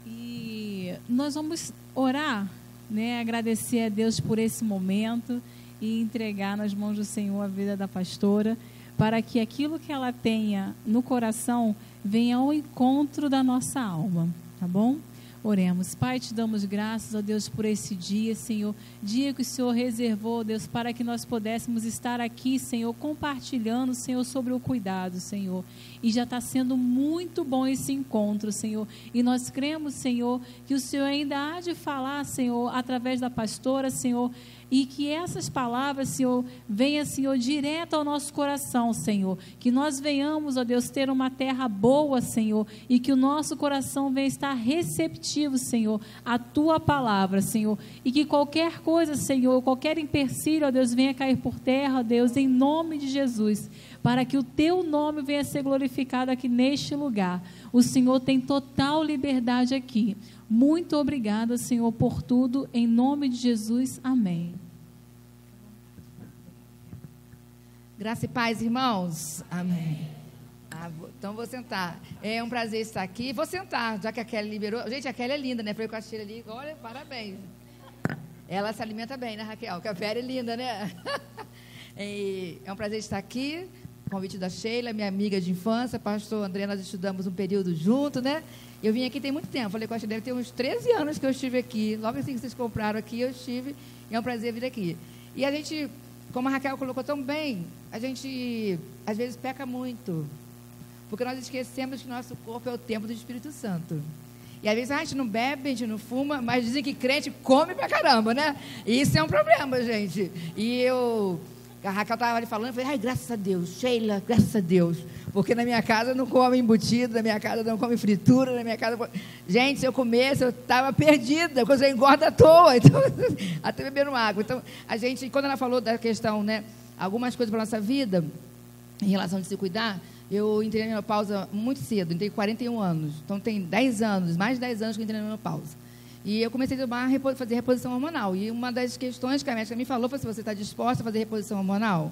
E nós vamos orar, né? Agradecer a Deus por esse momento e entregar nas mãos do Senhor a vida da pastora, para que aquilo que ela tenha no coração venha ao encontro da nossa alma, tá bom? Oremos. Pai, te damos graças, ó Deus, por esse dia, Senhor. Dia que o Senhor reservou, Deus, para que nós pudéssemos estar aqui, Senhor, compartilhando, Senhor, sobre o cuidado, Senhor. E já está sendo muito bom esse encontro, Senhor. E nós cremos, Senhor, que o Senhor ainda há de falar, Senhor, através da pastora, Senhor, e que essas palavras, Senhor, venham, Senhor, direto ao nosso coração, Senhor. Que nós venhamos, ó Deus, ter uma terra boa, Senhor, e que o nosso coração venha estar receptivo, Senhor, à Tua palavra, Senhor. E que qualquer coisa, Senhor, qualquer empecilho, ó Deus, venha cair por terra, ó Deus, em nome de Jesus, para que o Teu nome venha ser glorificado aqui neste lugar. O Senhor tem total liberdade aqui. Muito obrigada, Senhor, por tudo, em nome de Jesus, amém. Graça e paz, irmãos. Amém. Então vou sentar. É um prazer estar aqui. Vou sentar, já que a Kelly liberou. Gente, a Kelly é linda, né? Falei com a Sheila ali. Olha, parabéns. Ela se alimenta bem, né, Raquel? Que a Vera é linda, né? É um prazer estar aqui. Convite da Sheila, minha amiga de infância. Pastor André, nós estudamos um período junto, né? Eu vim aqui tem muito tempo. Falei com a Sheila, deve ter uns 13 anos que eu estive aqui. Logo assim que vocês compraram aqui, eu estive. E é um prazer vir aqui. E a gente, como a Raquel colocou tão bem, a gente às vezes peca muito. Porque nós esquecemos que nosso corpo é o templo do Espírito Santo. E às vezes a gente não bebe, a gente não fuma, mas dizem que crente come pra caramba, né? E isso é um problema, gente. E a Raquel estava ali falando, eu falei, ai, graças a Deus, Sheila, graças a Deus. Porque na minha casa não come embutido, na minha casa não come fritura, na minha casa... Gente, se eu comesse, eu estava perdida, quando eu engorda à toa, então, até bebendo água. Então, a gente, quando ela falou da questão, né, algumas coisas para a nossa vida, em relação a se cuidar, eu entrei na menopausa muito cedo, entrei com 41 anos. Então, tem 10 anos, mais de 10 anos que eu entrei na menopausa. E eu comecei a fazer reposição hormonal. E uma das questões que a médica me falou foi se você está disposta a fazer reposição hormonal.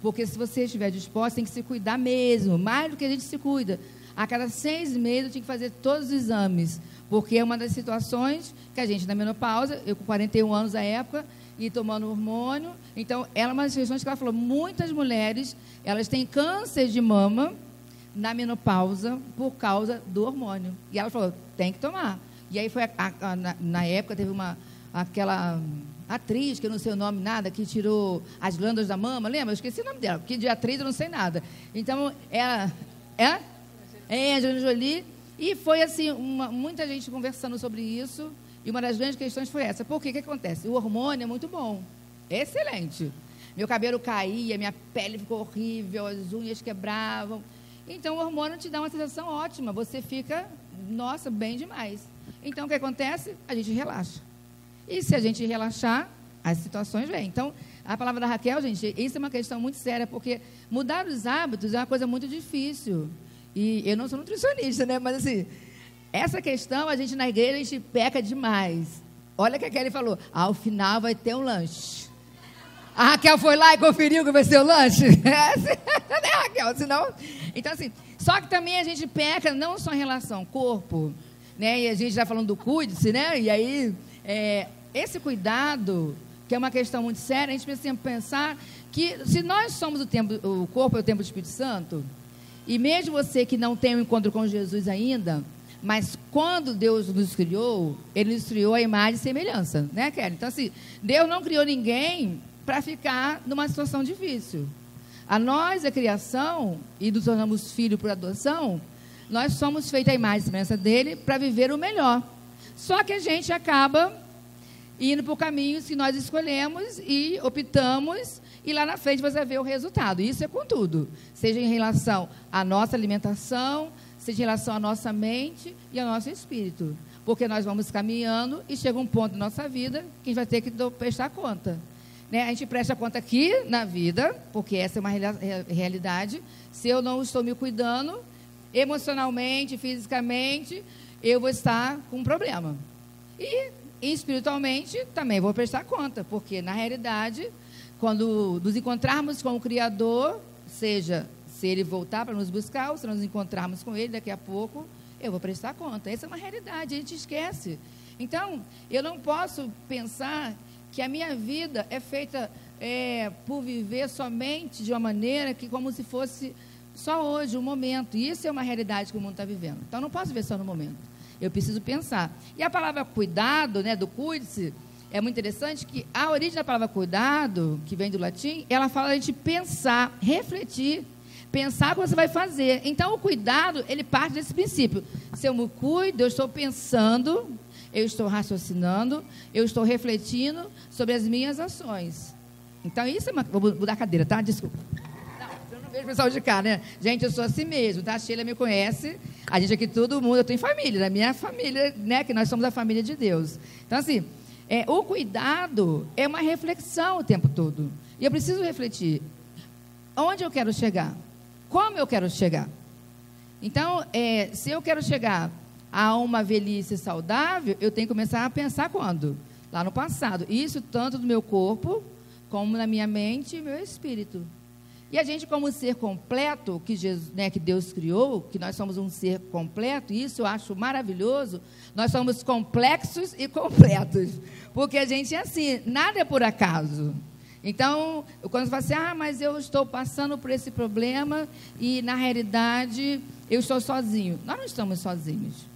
Porque se você estiver disposta, tem que se cuidar mesmo, mais do que a gente se cuida. A cada 6 meses eu tinha que fazer todos os exames, porque é uma das situações que a gente, na menopausa, eu com 41 anos à época, e tomando hormônio, então, ela é uma das questões que ela falou, muitas mulheres, elas têm câncer de mama na menopausa por causa do hormônio. E ela falou, tem que tomar. E aí foi, na época, teve aquela atriz, que eu não sei o nome nada, que tirou as glândulas da mama, lembra? Eu esqueci o nome dela, porque de atriz eu não sei nada. Então, ela... Angelina Jolie. E foi assim, muita gente conversando sobre isso, e uma das grandes questões foi essa. Por quê? O que acontece? O hormônio é muito bom. excelente. Meu cabelo caía, minha pele ficou horrível, as unhas quebravam. Então, o hormônio te dá uma sensação ótima. Você fica, nossa, bem demais. Então, o que acontece? A gente relaxa. E se a gente relaxar, as situações vêm. Então, a palavra da Raquel, gente, isso é uma questão muito séria, porque mudar os hábitos é uma coisa muito difícil. E eu não sou nutricionista, né? Mas, assim, essa questão, a gente na igreja, a gente peca demais. Olha o que a Kelly falou. Ao final vai ter um lanche. A Raquel foi lá e conferiu que vai ser o lanche? Né, Raquel? Senão... Então, assim, só que também a gente peca não só em relação ao corpo, né? E a gente já falando do cuide-se, né? E aí, esse cuidado, que é uma questão muito séria, a gente precisa pensar que se nós somos o corpo é o templo do Espírito Santo, e mesmo você que não tem um encontro com Jesus ainda, mas quando Deus nos criou, Ele nos criou a imagem e semelhança, né, Kelly? Então, assim, Deus não criou ninguém para ficar numa situação difícil. A nós, a criação, e nos tornamos filhos por adoção, nós somos feitos a imagem e semelhança dele para viver o melhor. Só que a gente acaba indo por caminhos que nós escolhemos e optamos, e lá na frente você vai ver o resultado. Isso é com tudo, seja em relação à nossa alimentação, seja em relação à nossa mente e ao nosso espírito. Porque nós vamos caminhando e chega um ponto da nossa vida que a gente vai ter que prestar conta. Né? A gente presta conta aqui na vida, porque essa é uma realidade. Se eu não estou me cuidando, emocionalmente, fisicamente, eu vou estar com um problema. E espiritualmente também vou prestar conta, porque na realidade, quando nos encontrarmos com o Criador, seja se Ele voltar para nos buscar, ou se nós nos encontrarmos com Ele daqui a pouco, eu vou prestar conta. Essa é uma realidade, a gente esquece. Então, eu não posso pensar que a minha vida é feita por viver somente de uma maneira que como se fosse só hoje, um momento. E isso é uma realidade que o mundo está vivendo. Então, eu não posso viver só no momento. Eu preciso pensar. E a palavra cuidado, né, do cuide-se, é muito interessante que a origem da palavra cuidado, que vem do latim, ela fala de pensar, refletir, pensar o que você vai fazer. Então, o cuidado, ele parte desse princípio. Se eu me cuido, eu estou pensando, eu estou raciocinando, eu estou refletindo sobre as minhas ações. Então, isso é uma... Vou mudar a cadeira, tá? Desculpa. Não, eu não vejo o pessoal de cá, né? Gente, eu sou assim mesmo, tá? A Sheila me conhece. A gente aqui, todo mundo, eu tenho família, na minha família, né? Que nós somos a família de Deus. Então, assim, o cuidado é uma reflexão o tempo todo. E eu preciso refletir. Onde eu quero chegar? Como eu quero chegar? Então, se eu quero chegar a uma velhice saudável, eu tenho que começar a pensar quando? Lá no passado. Isso tanto no meu corpo, como na minha mente e meu espírito. E a gente, como ser completo, que Jesus, né, que Deus criou, que nós somos um ser completo, e isso eu acho maravilhoso, nós somos complexos e completos. Porque a gente é assim, nada é por acaso. Então, quando você fala assim, mas eu estou passando por esse problema e, na realidade, eu estou sozinho. Nós não estamos sozinhos.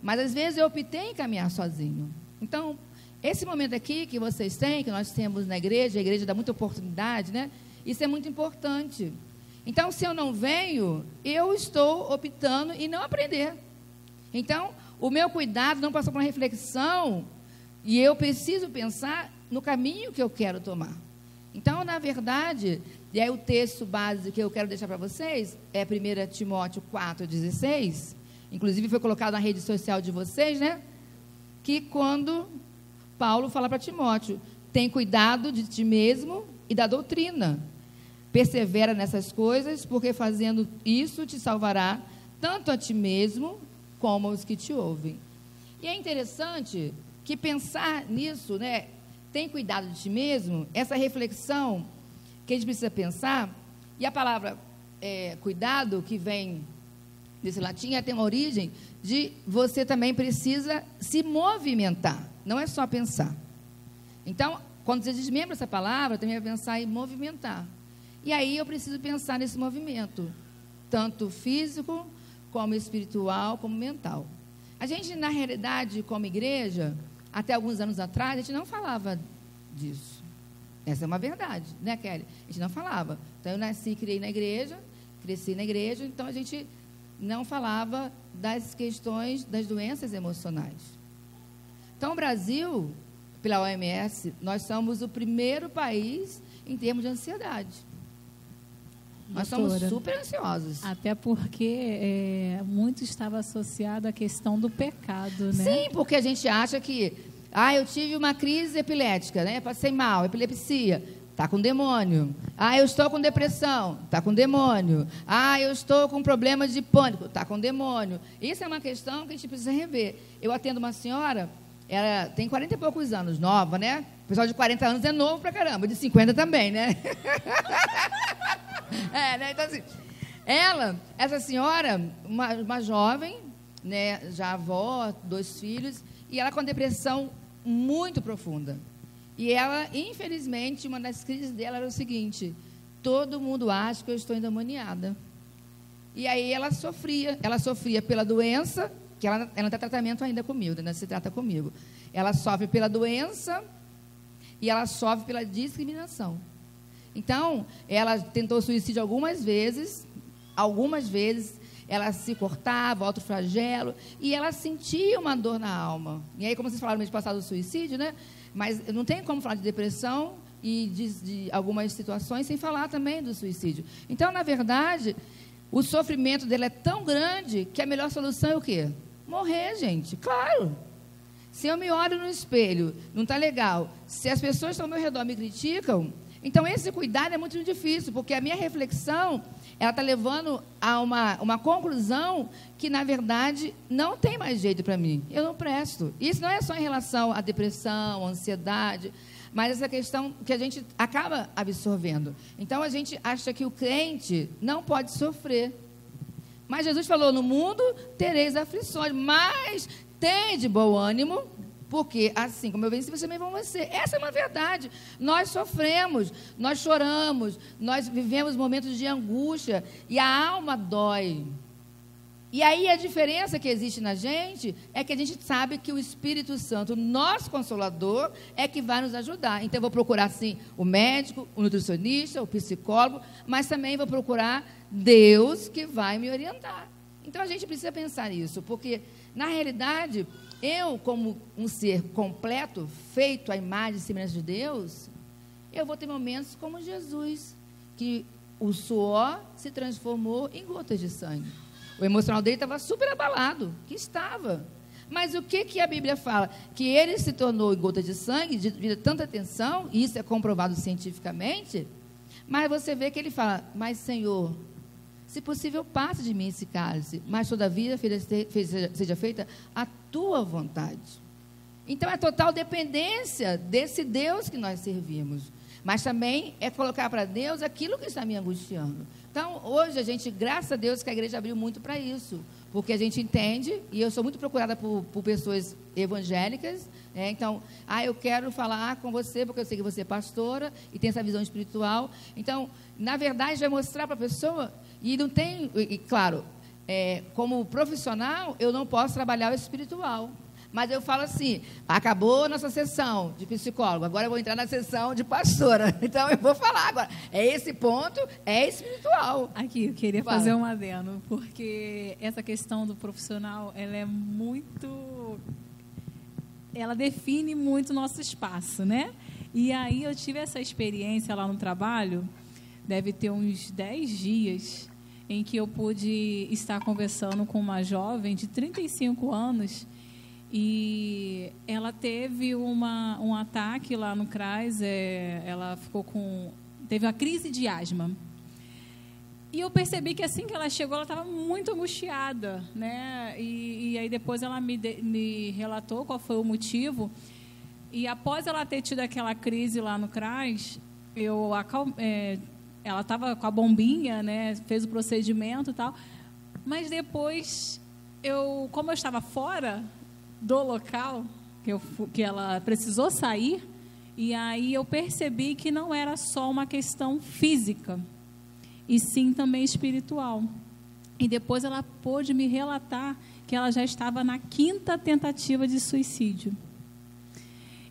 Mas, às vezes, eu optei em caminhar sozinho. Então, esse momento aqui que vocês têm, que nós temos na igreja, a igreja dá muita oportunidade, né? Isso é muito importante. Então, se eu não venho, eu estou optando em não aprender. Então, o meu cuidado não passou por uma reflexão e eu preciso pensar no caminho que eu quero tomar. Então, na verdade, e aí o texto base que eu quero deixar para vocês é 1 Timóteo 4,16, inclusive foi colocado na rede social de vocês, né? Que quando Paulo fala para Timóteo, tem cuidado de ti mesmo e da doutrina. Persevera nessas coisas, porque fazendo isso te salvará tanto a ti mesmo como aos que te ouvem. E é interessante que pensar nisso, né? Tem cuidado de ti mesmo, essa reflexão que a gente precisa pensar, e a palavra cuidado, que vem desse latim, tem uma origem de você também precisa se movimentar, não é só pensar. Então, quando você desmembra essa palavra, também vai pensar em movimentar. E aí eu preciso pensar nesse movimento, tanto físico, como espiritual, como mental. A gente, na realidade, como igreja, até alguns anos atrás, a gente não falava disso. Essa é uma verdade, né, Kelly? A gente não falava. Então, eu nasci, criei na igreja, cresci na igreja, então a gente não falava das questões das doenças emocionais. Então, o Brasil pela OMS, nós somos o primeiro país em termos de ansiedade. Nós somos super ansiosos. Até porque muito estava associado à questão do pecado, né? Sim, porque a gente acha que, eu tive uma crise epilética, né? Passei mal, epilepsia, está com demônio. Eu estou com depressão, está com demônio. Eu estou com problema de pânico, está com demônio. Isso é uma questão que a gente precisa rever. Eu atendo uma senhora, ela tem 40 e poucos anos, nova, né? O pessoal de 40 anos é novo pra caramba, de 50 também, né? Né? Então, assim, essa senhora, uma jovem, né, já avó, 2 filhos, e ela com depressão muito profunda. E ela, infelizmente, uma das crises dela era o seguinte: todo mundo acha que eu estou endemoniada. E aí ela sofria pela doença, que ela não tem tratamento ainda comigo, ainda se trata comigo. Ela sofre pela doença e ela sofre pela discriminação. Então, ela tentou suicídio algumas vezes, ela se cortava, autoflagelo, e ela sentia uma dor na alma. E aí, como vocês falaram no mês passado do suicídio, né? Mas não tem como falar de depressão e de algumas situações sem falar também do suicídio. Então, na verdade, o sofrimento dela é tão grande que a melhor solução é o quê? Morrer, gente, claro. Se eu me olho no espelho, não está legal. Se as pessoas que estão ao meu redor me criticam, então esse cuidado é muito difícil, porque a minha reflexão, ela está levando a uma conclusão que, na verdade, não tem mais jeito para mim. Eu não presto. Isso não é só em relação à depressão, à ansiedade, mas essa questão que a gente acaba absorvendo. Então, a gente acha que o crente não pode sofrer. Mas Jesus falou: no mundo tereis aflições, mas tem de bom ânimo, porque assim como eu venci, vocês também vão vencer. Essa é uma verdade. Nós sofremos, nós choramos, nós vivemos momentos de angústia e a alma dói. E aí a diferença que existe na gente é que a gente sabe que o Espírito Santo, nosso Consolador, é que vai nos ajudar. Então eu vou procurar sim o médico, o nutricionista, o psicólogo, mas também vou procurar Deus que vai me orientar. Então a gente precisa pensar nisso, porque na realidade eu, como um ser completo, feito à imagem e semelhança de Deus, eu vou ter momentos como Jesus, que o suor se transformou em gotas de sangue. O emocional dele estava super abalado, que estava. Mas o que a Bíblia fala? Que ele se tornou em gota de sangue, devido a tanta tensão, e isso é comprovado cientificamente, mas você vê que ele fala: mas Senhor, se possível, passe de mim esse cálice, mas todavia seja feita a tua vontade. Então é total dependência desse Deus que nós servimos. Mas também é colocar para Deus aquilo que está me angustiando. Então, hoje a gente, graças a Deus, que a igreja abriu muito para isso. Porque a gente entende, e eu sou muito procurada por pessoas evangélicas, né? Então, eu quero falar com você, porque eu sei que você é pastora e tem essa visão espiritual. Então, na verdade, vai mostrar para a pessoa, e não tem, e claro, como profissional, eu não posso trabalhar o espiritual. Mas eu falo assim: acabou a nossa sessão de psicólogo, agora eu vou entrar na sessão de pastora. Então eu vou falar agora. Esse ponto é espiritual. Aqui, eu queria fazer um adendo, porque essa questão do profissional, ela define muito o nosso espaço, né? E aí eu tive essa experiência lá no trabalho, deve ter uns 10 dias, em que eu pude estar conversando com uma jovem de 35 anos, e ela teve um ataque lá no CRAS, ela teve uma crise de asma. E eu percebi que assim que ela chegou, ela estava muito angustiada, né? E aí depois ela me relatou qual foi o motivo. E após ela ter tido aquela crise lá no CRAS, ela estava com a bombinha, né? Fez o procedimento e tal. Mas depois, como eu estava fora do local, que ela precisou sair, e aí eu percebi que não era só uma questão física, e sim também espiritual. E depois ela pôde me relatar que ela já estava na 5ª tentativa de suicídio.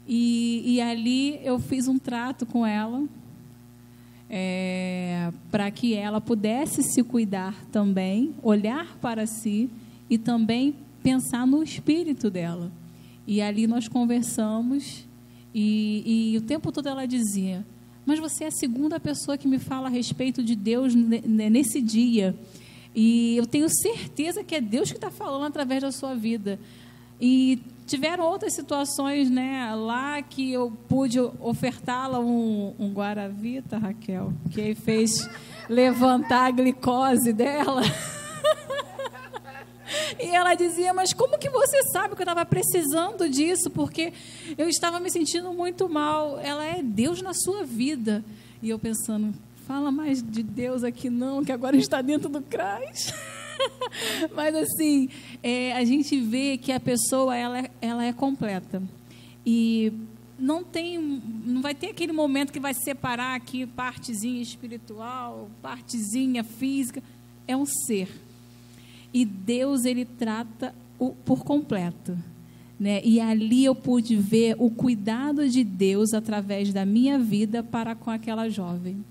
E ali eu fiz um trato com ela, para que ela pudesse se cuidar também, olhar para si e também pensar no espírito dela. E ali nós conversamos E o tempo todo ela dizia: mas você é a segunda pessoa que me fala a respeito de Deus nesse dia. E eu tenho certeza que é Deus que está falando através da sua vida. E tiveram outras situações, né, lá que eu pude ofertá-la um Guaravita, Raquel, que fez levantar a glicose dela. E ela dizia: mas como que você sabe que eu estava precisando disso? Porque eu estava me sentindo muito mal. Ela é Deus na sua vida. E eu pensando: fala mais de Deus aqui não, que agora está dentro do CRAS. Mas assim, a gente vê que a pessoa ela é completa. E não vai ter aquele momento que vai separar aqui partezinha espiritual, partezinha física. É um ser. E Deus, ele trata por completo, né? E ali eu pude ver o cuidado de Deus através da minha vida para com aquela jovem.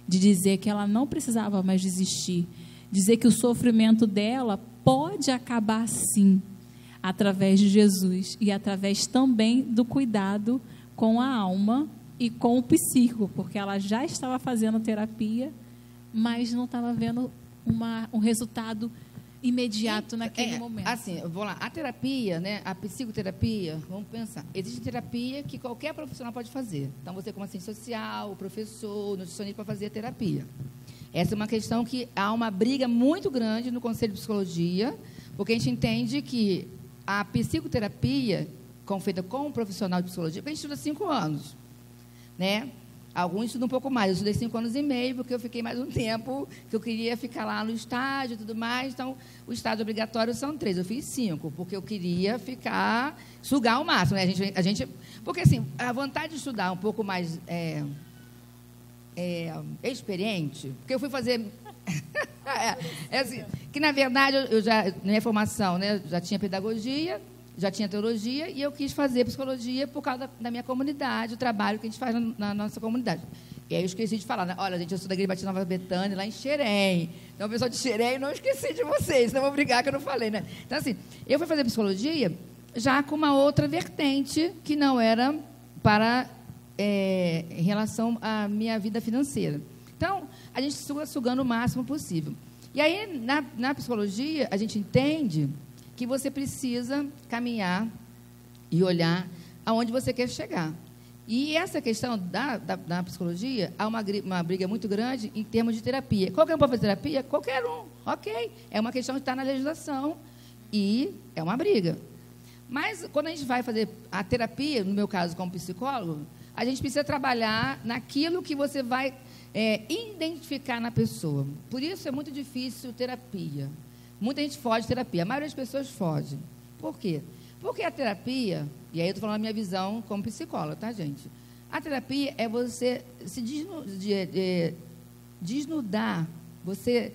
De dizer que ela não precisava mais desistir. Dizer que o sofrimento dela pode acabar sim, através de Jesus. E através também do cuidado com a alma e com o psíquico. Porque ela já estava fazendo terapia, mas não estava vendo um resultado imediato naquele momento. Assim, vamos lá, a terapia, né, a psicoterapia, vamos pensar, existe terapia que qualquer profissional pode fazer. Então, você como assistente social, o professor, o nutricionista para fazer a terapia. Essa é uma questão que há uma briga muito grande no Conselho de Psicologia, porque a gente entende que a psicoterapia, feita com um profissional de psicologia, porque a gente estuda 5 anos, né? Alguns estudam um pouco mais, eu estudei 5 anos e meio, porque eu fiquei mais um tempo, que eu queria ficar lá no estágio e tudo mais, então o estágio obrigatório são 3, eu fiz 5, porque eu queria sugar o máximo, né? A gente, porque assim, a vontade de estudar um pouco mais experiente, porque eu fui fazer, assim, que na verdade, na minha formação, né, já tinha pedagogia, já tinha teologia, e eu quis fazer psicologia por causa da minha comunidade, o trabalho que a gente faz na nossa comunidade. E aí eu esqueci de falar, né? Olha, gente, eu sou da Igreja Batista Nova Betânia, lá em Xerém. Então, o pessoal de Xerém, não esqueci de vocês, senão eu vou brigar que eu não falei, né? Então, assim, eu fui fazer psicologia já com uma outra vertente, que não era em relação à minha vida financeira. Então, a gente sugando o máximo possível. E aí, na psicologia, a gente entende que você precisa caminhar e olhar aonde você quer chegar. E essa questão da psicologia, há uma briga muito grande em termos de terapia. Qualquer um pode fazer terapia? Qualquer um, ok. É uma questão que está na legislação e é uma briga. Mas, quando a gente vai fazer a terapia, no meu caso, como psicólogo, a gente precisa trabalhar naquilo que você vai identificar na pessoa. Por isso é muito difícil terapia. Muita gente foge de terapia. A maioria das pessoas foge. Por quê? Porque a terapia, e aí eu estou falando a minha visão como psicóloga, tá, gente? A terapia é você se desnudar, você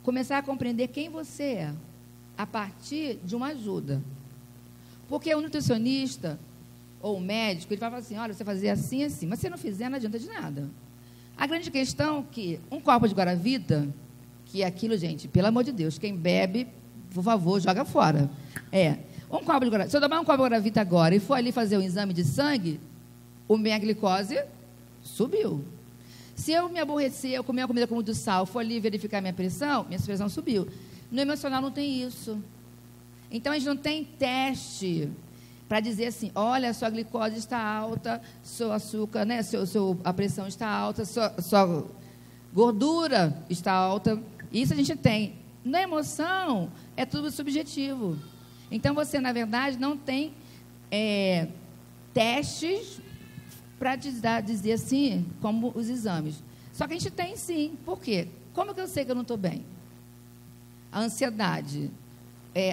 começar a compreender quem você é, a partir de uma ajuda. Porque o nutricionista ou o médico, ele fala assim: olha, você fazer assim, assim, mas se você não fizer, não adianta de nada. A grande questão é que um copo de Guaravita, que é aquilo, gente, pelo amor de Deus, quem bebe, por favor, joga fora. Um copo de Guaravita. Se eu tomar um copo de Guaravita agora e for ali fazer um exame de sangue, minha glicose subiu. Se eu me aborrecer, eu comer uma comida com muito sal, for ali verificar minha pressão subiu. No emocional não tem isso. Então, a gente não tem teste para dizer assim: olha, sua glicose está alta, seu açúcar, né, a pressão está alta, sua gordura está alta. Isso a gente tem. Na emoção, é tudo subjetivo. Então, você, na verdade, não tem testes para dizer assim, como os exames. Só que a gente tem sim. Por quê? Como que eu sei que eu não estou bem? A ansiedade.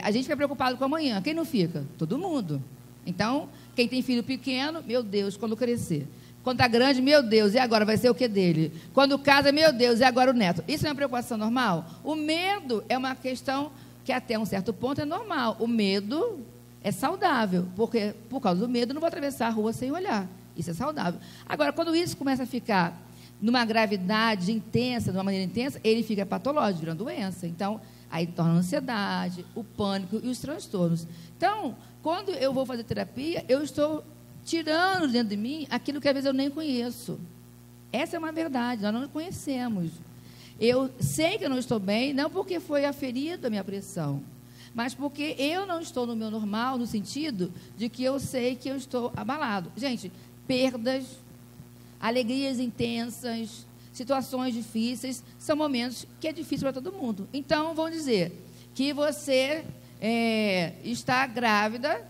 A gente fica preocupado com amanhã. Quem não fica? Todo mundo. Então, quem tem filho pequeno, meu Deus, quando crescer. Quando está grande, meu Deus, e agora vai ser o que dele? Quando casa, meu Deus, e agora o neto? Isso é uma preocupação normal? O medo é uma questão que até um certo ponto é normal. O medo é saudável, porque por causa do medo eu não vou atravessar a rua sem olhar. Isso é saudável. Agora, quando isso começa a ficar numa gravidade intensa, de uma maneira intensa, ele fica patológico, virando doença. Então, aí torna a ansiedade, o pânico e os transtornos. Então, quando eu vou fazer terapia, eu estou tirando dentro de mim aquilo que às vezes eu nem conheço. Essa é uma verdade, nós não conhecemos. Eu sei que eu não estou bem, não porque foi aferida a minha pressão, mas porque eu não estou no meu normal, no sentido de que eu sei que eu estou abalado. Gente, perdas, alegrias intensas, situações difíceis, são momentos que é difícil para todo mundo. Então, vamos dizer que você está grávida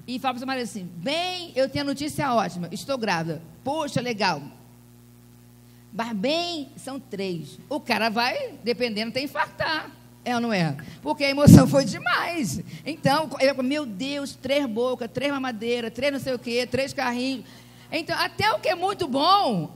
e fala para o seu marido assim, bem, eu tenho a notícia ótima, estou grávida. Poxa, legal. Mas bem, são 3. O cara vai, dependendo, tem que infartar. É ou não é? Porque a emoção foi demais. Então, ele falou, meu Deus, 3 bocas, 3 mamadeiras, 3 não sei o quê, 3 carrinhos. Então, até o que é muito bom,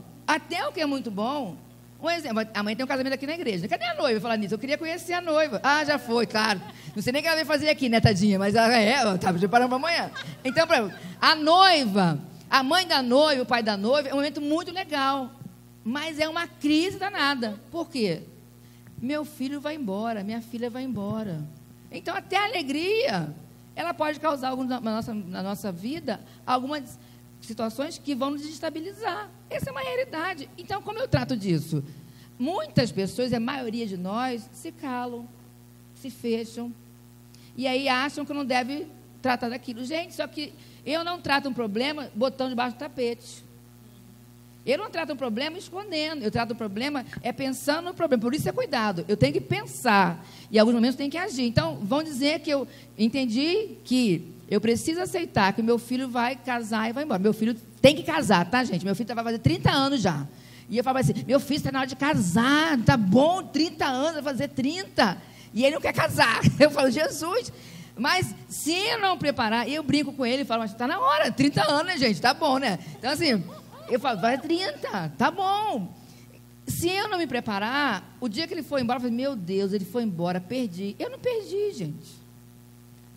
um exemplo, amanhã tem um casamento aqui na igreja. Cadê a noiva? Falar nisso, eu queria conhecer a noiva. Ah, já foi, claro. Não sei nem o que ela veio fazer aqui, né, tadinha? Mas ela estava preparando para amanhã. Então, a noiva, a mãe da noiva, o pai da noiva, é um momento muito legal. Mas é uma crise danada. Por quê? Meu filho vai embora, minha filha vai embora. Então, até a alegria, ela pode causar na nossa vida algumas situações que vão nos desestabilizar. Essa é uma realidade. Então, como eu trato disso? Muitas pessoas, a maioria de nós, se calam, se fecham, e aí acham que não deve tratar daquilo. Gente, só que eu não trato um problema botando debaixo do tapete. Eu não trato um problema escondendo, eu trato um problema pensando no problema, por isso é cuidado, eu tenho que pensar, e em alguns momentos tenho que agir. Então, vão dizer que eu entendi que eu preciso aceitar que o meu filho vai casar e vai embora. Meu filho tem que casar, tá, gente? Meu filho vai fazer 30 anos já. E eu falo assim, meu filho está na hora de casar, tá bom, 30 anos, vai fazer 30, e ele não quer casar. Eu falo, Jesus, mas se eu não preparar, eu brinco com ele e falo, mas está na hora, 30 anos, né, gente? Tá bom, né? Então, assim... Eu falo, vai 30, tá bom. Se eu não me preparar, o dia que ele foi embora, eu falei, meu Deus, ele foi embora, perdi. Eu não perdi, gente.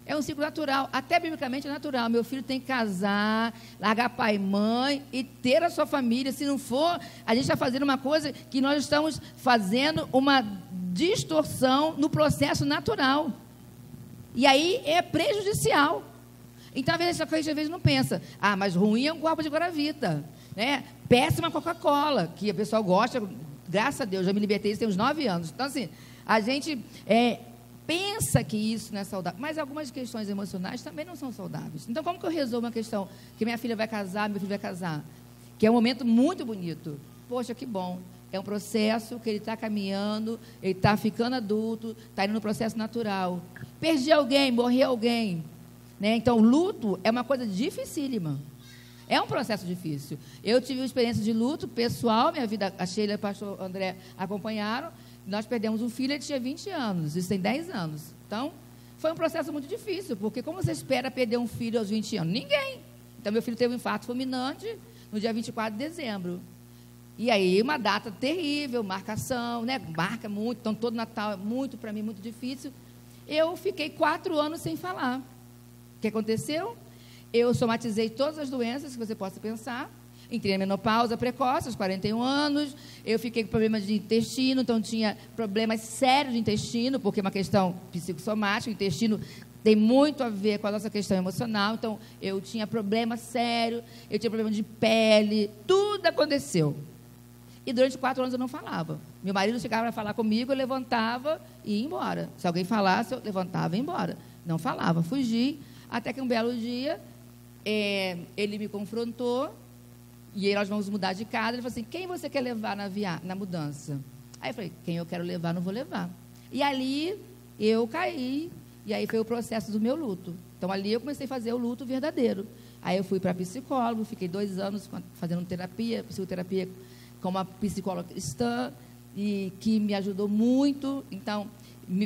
É um ciclo natural, até biblicamente é natural. Meu filho tem que casar, largar pai e mãe e ter a sua família. Se não for, a gente está fazendo uma coisa que nós estamos fazendo uma distorção no processo natural. E aí é prejudicial. Então, às vezes, a gente às vezes não pensa, mas ruim é um copo de Guaravita. Né? Péssima Coca-Cola, que a pessoa gosta, graças a Deus, já me libertei, isso tem uns 9 anos. Então, assim, a gente pensa que isso não é saudável, mas algumas questões emocionais também não são saudáveis. Então, como que eu resolvo uma questão que minha filha vai casar, meu filho vai casar? Que é um momento muito bonito. Poxa, que bom. É um processo que ele está caminhando, ele está ficando adulto, está indo no processo natural. Perdi alguém, morri alguém. Né? Então, o luto é uma coisa dificílima. É um processo difícil. Eu tive uma experiência de luto pessoal, minha vida, a Sheila e o pastor André acompanharam. Nós perdemos um filho, ele tinha 20 anos, isso tem 10 anos. Então, foi um processo muito difícil, porque como você espera perder um filho aos 20 anos? Ninguém. Então, meu filho teve um infarto fulminante no dia 24 de dezembro. E aí, uma data terrível, marcação, né? Marca muito, então todo Natal é muito, para mim, muito difícil. Eu fiquei 4 anos sem falar. O que aconteceu? Eu somatizei todas as doenças que você possa pensar. Entrei na menopausa precoce, aos 41 anos. Eu fiquei com problemas de intestino, então tinha problemas sérios de intestino, porque é uma questão psicossomática. O intestino tem muito a ver com a nossa questão emocional. Então, eu tinha problema sério, eu tinha problema de pele, tudo aconteceu. E durante 4 anos eu não falava. Meu marido chegava para falar comigo, eu levantava e ia embora. Se alguém falasse, eu levantava e ia embora. Não falava, fugi. Até que um belo dia... ele me confrontou e aí nós vamos mudar de casa. Ele falou assim, quem você quer levar na mudança? Aí eu falei, quem eu quero levar, não vou levar. E ali eu caí, e aí foi o processo do meu luto. Então ali eu comecei a fazer o luto verdadeiro. Aí eu fui para psicólogo, fiquei 2 anos fazendo terapia, psicoterapia com uma psicóloga cristã, e que me ajudou muito. Então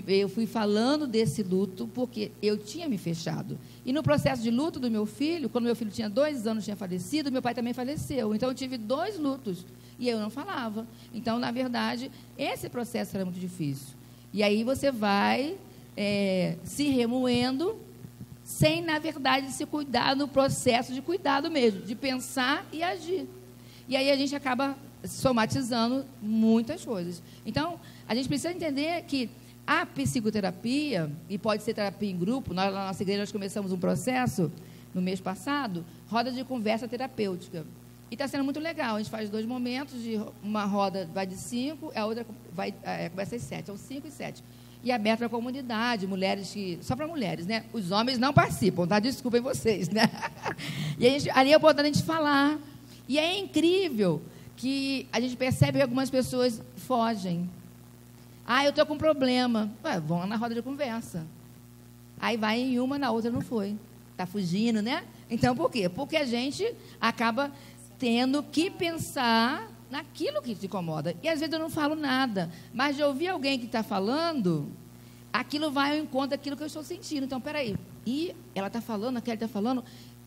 eu fui falando desse luto porque eu tinha me fechado. E no processo de luto do meu filho, quando meu filho tinha 2 anos, tinha falecido, meu pai também faleceu. Então eu tive 2 lutos e eu não falava. Então, na verdade, esse processo era muito difícil. E aí você vai se remoendo sem, na verdade, se cuidar no processo de cuidado mesmo, de pensar e agir. E aí a gente acaba somatizando muitas coisas. Então, a gente precisa entender que a psicoterapia, e pode ser terapia em grupo, nós, na nossa igreja, nós começamos um processo no mês passado, roda de conversa terapêutica. E está sendo muito legal. A gente faz 2 momentos, uma roda vai de 5, a outra começa às 7, são 5 e 7. E aberto para a comunidade, mulheres só para mulheres, né? Os homens não participam, tá? Desculpem vocês, né? E ali é importante a gente falar. E é incrível que a gente percebe que algumas pessoas fogem. Eu estou com um problema. Vão lá na roda de conversa. Aí vai em uma, na outra não foi. Está fugindo, né? Então, por quê? Porque a gente acaba tendo que pensar naquilo que te incomoda. E às vezes eu não falo nada, mas de ouvir alguém que está falando, aquilo vai ao encontro daquilo que eu estou sentindo. Então, peraí, e ela está falando, aquela está falando,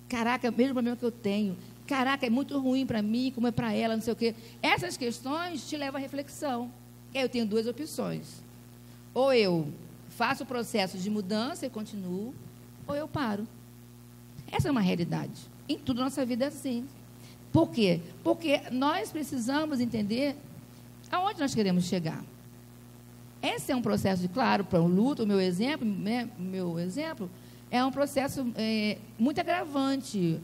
caraca, é o mesmo problema que eu tenho, caraca, é muito ruim para mim, como é para ela, não sei o quê. Essas questões te levam à reflexão. Eu tenho 2 opções. Ou eu faço o processo de mudança e continuo, ou eu paro. Essa é uma realidade. Em tudo na nossa vida é assim. Por quê? Porque nós precisamos entender aonde nós queremos chegar. Esse é um processo, claro, para o luto, o meu exemplo, é um processo muito agravante,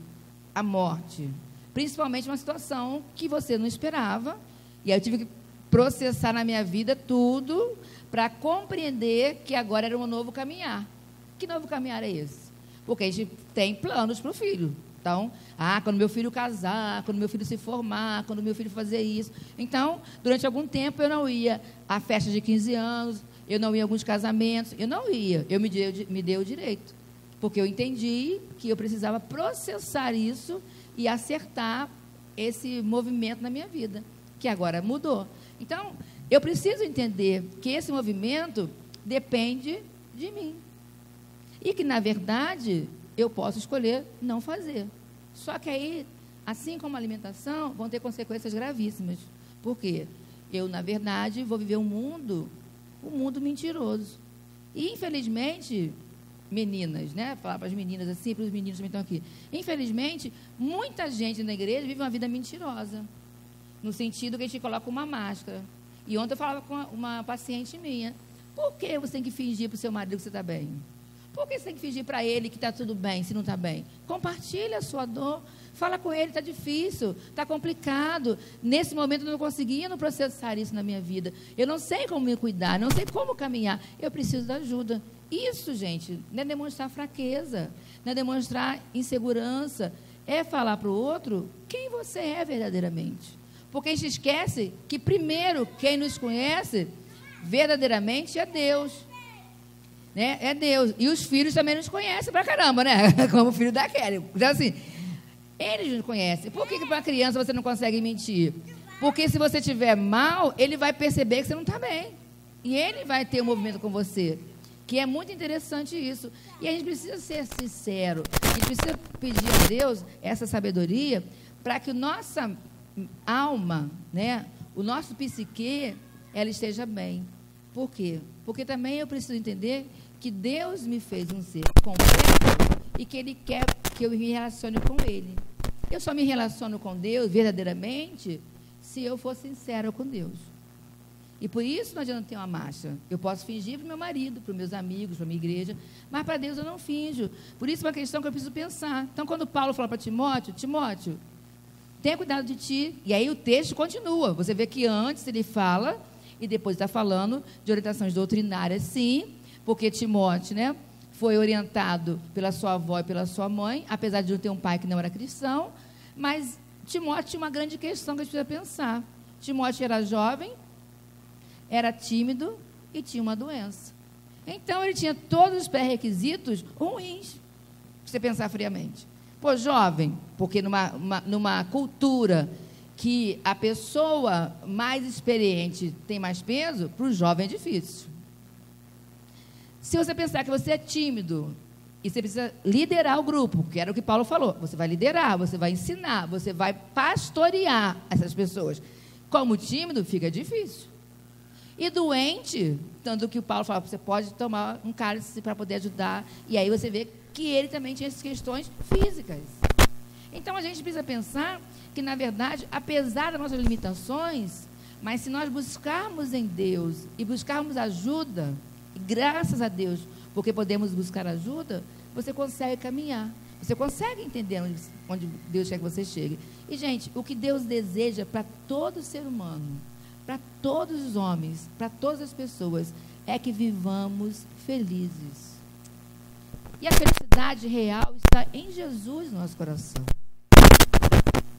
a morte. Principalmente uma situação que você não esperava. E aí eu tive que processar na minha vida tudo para compreender que agora era um novo caminhar. Que novo caminhar é esse? Porque a gente tem planos para o filho. Então, quando meu filho casar, quando meu filho se formar, quando meu filho fazer isso. Então, durante algum tempo eu não ia à festa de 15 anos, eu não ia a alguns casamentos, eu não ia. Eu me dei o direito. Porque eu entendi que eu precisava processar isso e acertar esse movimento na minha vida, que agora mudou. Então, eu preciso entender que esse movimento depende de mim. E que, na verdade, eu posso escolher não fazer. Só que aí, assim como a alimentação, vão ter consequências gravíssimas. Por quê? Eu, na verdade, vou viver um mundo mentiroso. E, infelizmente, meninas, né? Falar para as meninas assim, para os meninos também estão aqui. Infelizmente, muita gente na igreja vive uma vida mentirosa. No sentido que a gente coloca uma máscara. E ontem eu falava com uma paciente minha. Por que você tem que fingir para o seu marido que você está bem? Por que você tem que fingir para ele que está tudo bem, se não está bem? Compartilha a sua dor. Fala com ele, está difícil, está complicado. Nesse momento eu não conseguia processar isso na minha vida. Eu não sei como me cuidar, não sei como caminhar. Eu preciso da ajuda. Isso, gente, não é demonstrar fraqueza, não é demonstrar insegurança. É falar para o outro quem você é verdadeiramente. Porque a gente esquece que, primeiro, quem nos conhece verdadeiramente é Deus. Né? É Deus. E os filhos também nos conhecem pra caramba, né? Como o filho da Kelly. Então, assim, eles nos conhecem. Por que para a criança você não consegue mentir? Porque se você estiver mal, ele vai perceber que você não está bem. E ele vai ter um movimento com você. Que é muito interessante isso. E a gente precisa ser sincero. A gente precisa pedir a Deus essa sabedoria para que nossa alma, né, o nosso psique, ela esteja bem. Por quê? Porque também eu preciso entender que Deus me fez um ser completo e que Ele quer que eu me relacione com Ele. Eu só me relaciono com Deus verdadeiramente se eu for sincera com Deus. E por isso não adianta ter uma máscara. Eu posso fingir para o meu marido, para os meus amigos, para a minha igreja, mas para Deus eu não finjo. Por isso é uma questão que eu preciso pensar. Então, quando Paulo fala para Timóteo, Timóteo, tenha cuidado de ti. E aí o texto continua. Você vê que antes ele fala e depois está falando de orientações doutrinárias, sim, porque Timóteo, né, foi orientado pela sua avó e pela sua mãe, apesar de não ter um pai que não era cristão, mas Timóteo tinha uma grande questão que a gente precisa pensar. Timóteo era jovem, era tímido e tinha uma doença. Então, ele tinha todos os pré-requisitos ruins, se você pensar friamente. Pô, jovem, porque numa cultura que a pessoa mais experiente tem mais peso, para o jovem é difícil. Se você pensar que você é tímido e você precisa liderar o grupo, que era o que Paulo falou, você vai liderar, você vai ensinar, você vai pastorear essas pessoas. Como tímido, fica difícil. E doente, tanto que o Paulo fala, você pode tomar um cálice para poder ajudar, e aí você vê que ele também tinha essas questões físicas. Então, a gente precisa pensar que, na verdade, apesar das nossas limitações, mas se nós buscarmos em Deus e buscarmos ajuda, e graças a Deus, porque podemos buscar ajuda, você consegue caminhar. Você consegue entender onde Deus quer que você chegue. E, gente, o que Deus deseja para todo ser humano, para todos os homens, para todas as pessoas, é que vivamos felizes. E a felicidade real está em Jesus no nosso coração.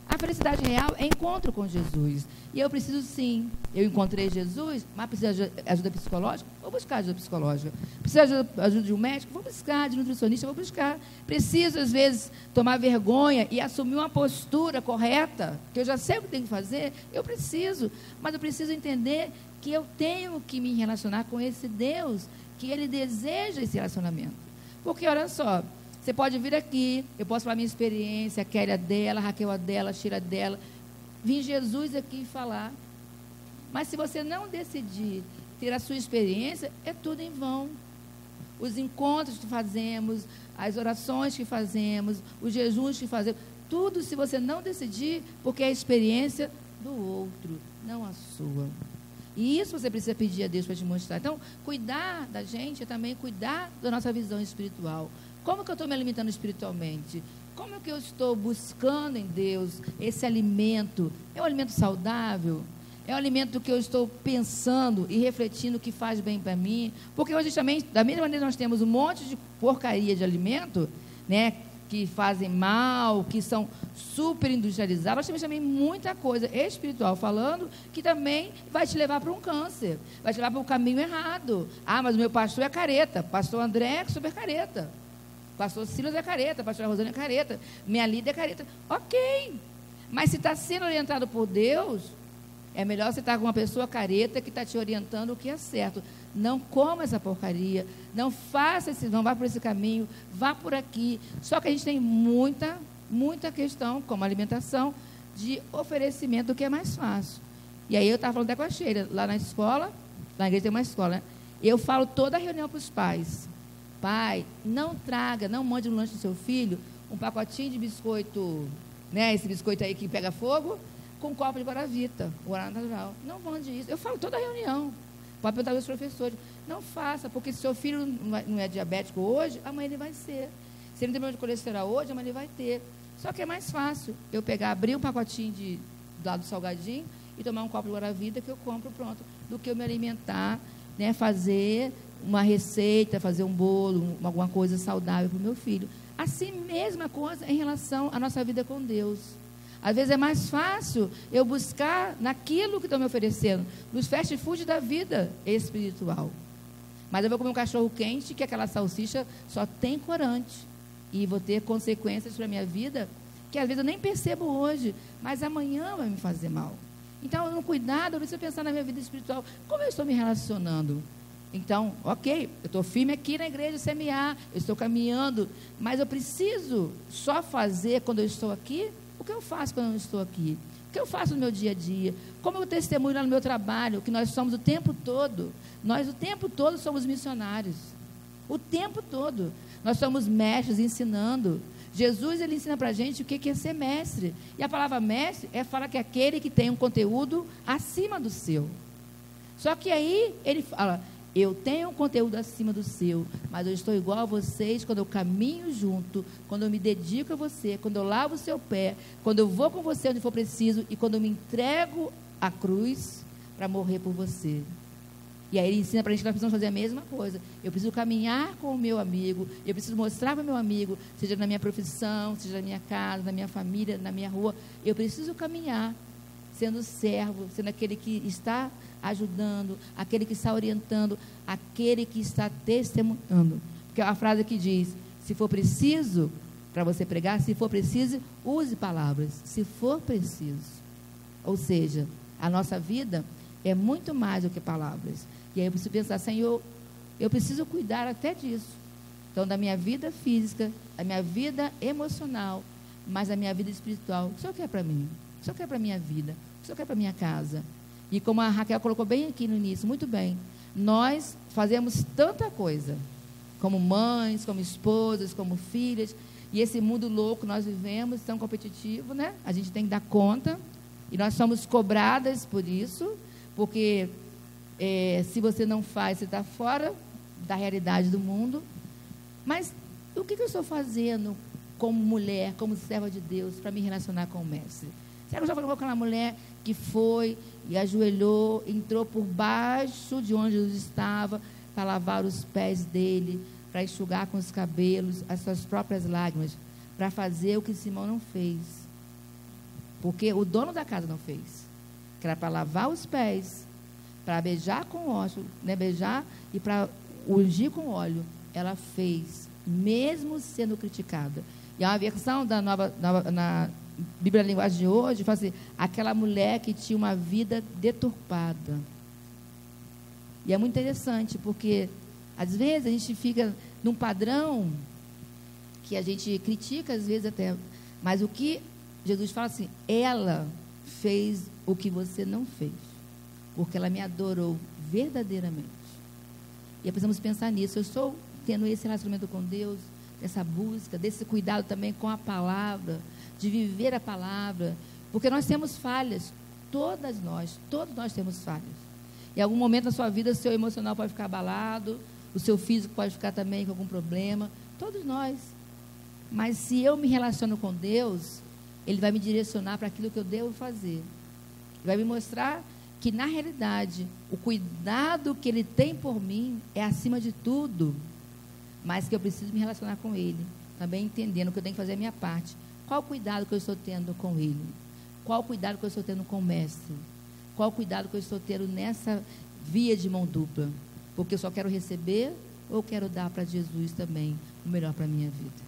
A felicidade real é encontro com Jesus. E eu preciso, sim, eu encontrei Jesus, mas preciso de ajuda psicológica? Vou buscar ajuda psicológica. Preciso de ajuda de um médico? Vou buscar. De nutricionista? Vou buscar. Preciso, às vezes, tomar vergonha e assumir uma postura correta, que eu já sei o que tenho que fazer? Eu preciso. Mas eu preciso entender que eu tenho que me relacionar com esse Deus, que Ele deseja esse relacionamento. Porque, olha só, você pode vir aqui, eu posso falar minha experiência, a Kelly a dela, a Raquel a dela, a Sheila a dela, vir Jesus aqui falar. Mas se você não decidir ter a sua experiência, é tudo em vão. Os encontros que fazemos, as orações que fazemos, os jejuns que fazemos, tudo se você não decidir, porque é a experiência do outro, não a sua. E isso você precisa pedir a Deus para te mostrar. Então, cuidar da gente é também cuidar da nossa visão espiritual. Como que eu estou me alimentando espiritualmente? Como que eu estou buscando em Deus esse alimento? É um alimento saudável? É um alimento que eu estou pensando e refletindo que faz bem para mim? Porque hoje também, da mesma maneira, nós temos um monte de porcaria de alimento, né, que fazem mal, que são super industrializados. Nós temos também muita coisa espiritual falando que também vai te levar para um câncer, vai te levar para o caminho errado. Ah, mas o meu pastor é careta, pastor André é super careta, pastor Silas é careta, pastor Rosana é careta, minha líder é careta. Ok, mas se está sendo orientado por Deus, é melhor você estar com uma pessoa careta que está te orientando o que é certo. Não coma essa porcaria, não faça esse, não vá por esse caminho, vá por aqui. Só que a gente tem muita questão, como alimentação, de oferecimento, que é mais fácil. E aí eu estava falando até com a Sheila, lá na escola, na igreja tem uma escola, né? Eu falo toda a reunião para os pais: pai, não mande no lanche do seu filho um pacotinho de biscoito, né, esse biscoito aí que pega fogo, com um copo de guaravita, guaraná natural. Não mande isso. Eu falo toda a reunião. Pode perguntar aos professores. Não faça, porque se seu filho não é diabético hoje, amanhã ele vai ser. Se ele não tem problema de colesterol hoje, amanhã ele vai ter. Só que é mais fácil eu abrir um pacotinho do salgadinho e tomar um copo de guaravita que eu compro pronto, do que eu me alimentar, né, fazer uma receita, fazer um bolo, alguma coisa saudável para o meu filho. Assim, mesma coisa em relação à nossa vida com Deus. Às vezes é mais fácil eu buscar naquilo que estão me oferecendo, nos fast food da vida espiritual. Mas eu vou comer um cachorro quente, que aquela salsicha só tem corante. E vou ter consequências para a minha vida, que às vezes eu nem percebo hoje, mas amanhã vai me fazer mal. Então, no cuidado, eu preciso pensar na minha vida espiritual. Como eu estou me relacionando? Então, ok, eu estou firme aqui na igreja CMA, eu estou caminhando, mas eu preciso só fazer quando eu estou aqui? O que eu faço quando eu não estou aqui? O que eu faço no meu dia a dia? Como eu testemunho lá no meu trabalho, que nós somos o tempo todo. Nós o tempo todo somos missionários. O tempo todo. Nós somos mestres ensinando. Jesus, ele ensina para a gente o que é ser mestre. E a palavra mestre fala que é aquele que tem um conteúdo acima do seu. Só que aí ele fala: eu tenho um conteúdo acima do seu, mas eu estou igual a vocês quando eu caminho junto, quando eu me dedico a você, quando eu lavo o seu pé, quando eu vou com você onde for preciso e quando eu me entrego à cruz para morrer por você. E aí ele ensina para a gente que nós precisamos fazer a mesma coisa. Eu preciso caminhar com o meu amigo, eu preciso mostrar para o meu amigo, seja na minha profissão, seja na minha casa, na minha família, na minha rua, eu preciso caminhar sendo servo, sendo aquele que está ajudando, aquele que está orientando, aquele que está testemunhando. Porque é uma frase que diz: se for preciso, para você pregar, se for preciso, use palavras, se for preciso. Ou seja, a nossa vida é muito mais do que palavras. E aí eu preciso pensar: Senhor, eu preciso cuidar até disso. Então, da minha vida física, da minha vida emocional, mas da minha vida espiritual. O que o Senhor quer para mim? O que o Senhor quer para a minha vida? O que o Senhor quer para a minha casa? E como a Raquel colocou bem aqui no início, muito bem, nós fazemos tanta coisa, como mães, como esposas, como filhas, e esse mundo louco que nós vivemos, tão competitivo, né? A gente tem que dar conta, e nós somos cobradas por isso, porque se você não faz, você está fora da realidade do mundo. Mas o que eu estou fazendo como mulher, como serva de Deus, para me relacionar com o mestre? Será que eu já falei com aquela mulher que foi e ajoelhou, entrou por baixo de onde Jesus estava para lavar os pés dele, para enxugar com os cabelos as suas próprias lágrimas, para fazer o que Simão não fez? Porque o dono da casa não fez, que era para lavar os pés, para beijar com óleo, né, beijar e para ungir com óleo. Ela fez, mesmo sendo criticada. E há uma versão na Bíblia da Linguagem de hoje, fala assim, aquela mulher que tinha uma vida deturpada. E é muito interessante, porque às vezes a gente fica num padrão que a gente critica, às vezes até, mas o que Jesus fala assim, ela fez o que você não fez, porque ela me adorou verdadeiramente. E precisamos pensar nisso. Eu estou tendo esse relacionamento com Deus, essa busca, desse cuidado também com a palavra, de viver a palavra, porque nós temos falhas, todos nós temos falhas. Em algum momento da sua vida, o seu emocional pode ficar abalado, o seu físico pode ficar também com algum problema, todos nós. Mas se eu me relaciono com Deus, Ele vai me direcionar para aquilo que eu devo fazer. Ele vai me mostrar que, na realidade, o cuidado que Ele tem por mim é acima de tudo, mas que eu preciso me relacionar com Ele, também entendendo que eu tenho que fazer a minha parte. Qual o cuidado que eu estou tendo com Ele? Qual o cuidado que eu estou tendo com o Mestre? Qual o cuidado que eu estou tendo nessa via de mão dupla? Porque eu só quero receber ou eu quero dar para Jesus também o melhor para a minha vida?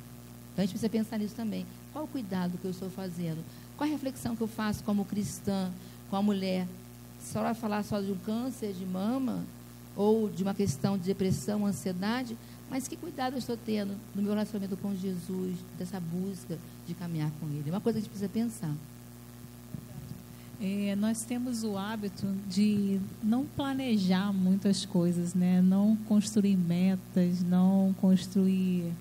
Então, a gente precisa pensar nisso também. Qual o cuidado que eu estou fazendo? Qual a reflexão que eu faço como cristã, com a mulher? Só vai falar só de um câncer de mama ou de uma questão de depressão, ansiedade, mas que cuidado eu estou tendo no meu relacionamento com Jesus, dessa busca de caminhar com Ele? É uma coisa que a gente precisa pensar. Nós temos o hábito de não planejar muitas coisas, né? Não construir metas, não construir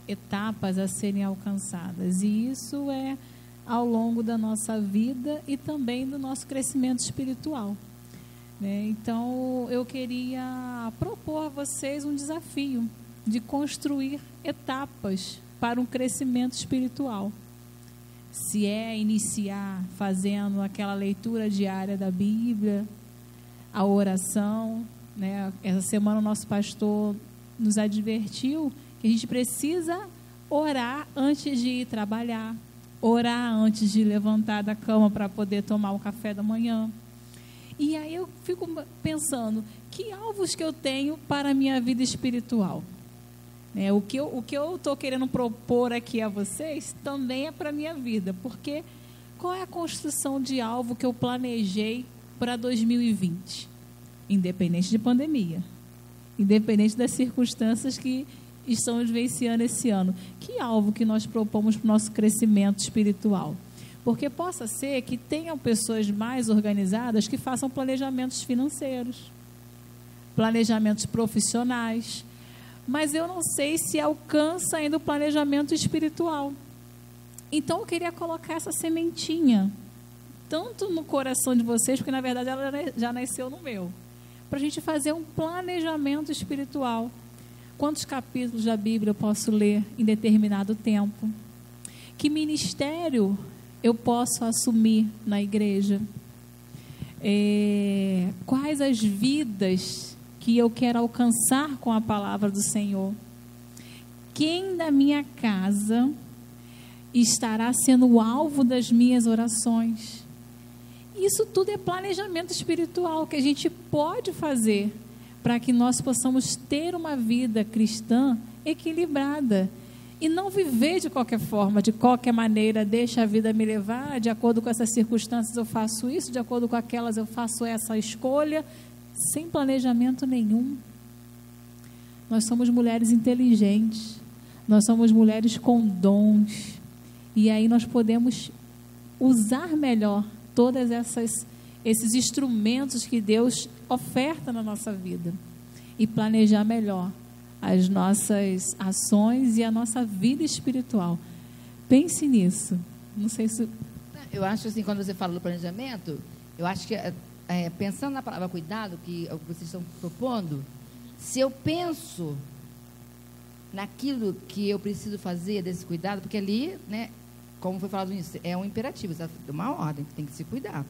etapas a serem alcançadas. E isso é ao longo da nossa vida e também do nosso crescimento espiritual, né? Então, eu queria propor a vocês um desafio de construir etapas para um crescimento espiritual. Se é iniciar fazendo aquela leitura diária da Bíblia, a oração, né? Essa semana o nosso pastor nos advertiu que a gente precisa orar antes de ir trabalhar, orar antes de levantar da cama para poder tomar o café da manhã. E aí eu fico pensando, que alvos que eu tenho para a minha vida espiritual? O que eu estou querendo propor aqui a vocês também é para a minha vida, porque qual é a construção de alvo que eu planejei para 2020? Independente de pandemia, independente das circunstâncias que estamos vivenciando esse ano. Que alvo que nós propomos para o nosso crescimento espiritual? Porque possa ser que tenham pessoas mais organizadas que façam planejamentos financeiros, planejamentos profissionais, mas eu não sei se alcança ainda o planejamento espiritual. Então eu queria colocar essa sementinha, tanto no coração de vocês, porque na verdade ela já nasceu no meu, para a gente fazer um planejamento espiritual. Quantos capítulos da Bíblia eu posso ler em determinado tempo? Que ministério eu posso assumir na igreja? Quais as vidas que eu quero alcançar com a palavra do Senhor? Quem da minha casa estará sendo o alvo das minhas orações? Isso tudo é planejamento espiritual que a gente pode fazer para que nós possamos ter uma vida cristã equilibrada e não viver de qualquer forma, de qualquer maneira, deixa a vida me levar, de acordo com essas circunstâncias eu faço isso, de acordo com aquelas eu faço essa escolha, sem planejamento nenhum. Nós somos mulheres inteligentes, nós somos mulheres com dons, e aí nós podemos usar melhor todas esses instrumentos que Deus oferta na nossa vida e planejar melhor as nossas ações e a nossa vida espiritual. Pense nisso. Não sei se... Eu acho assim, quando você fala do planejamento, eu acho que, pensando na palavra cuidado, que é o que vocês estão propondo, se eu penso naquilo que eu preciso fazer desse cuidado, porque ali, né, como foi falado nisso, é um imperativo, é uma ordem, tem que se cuidar.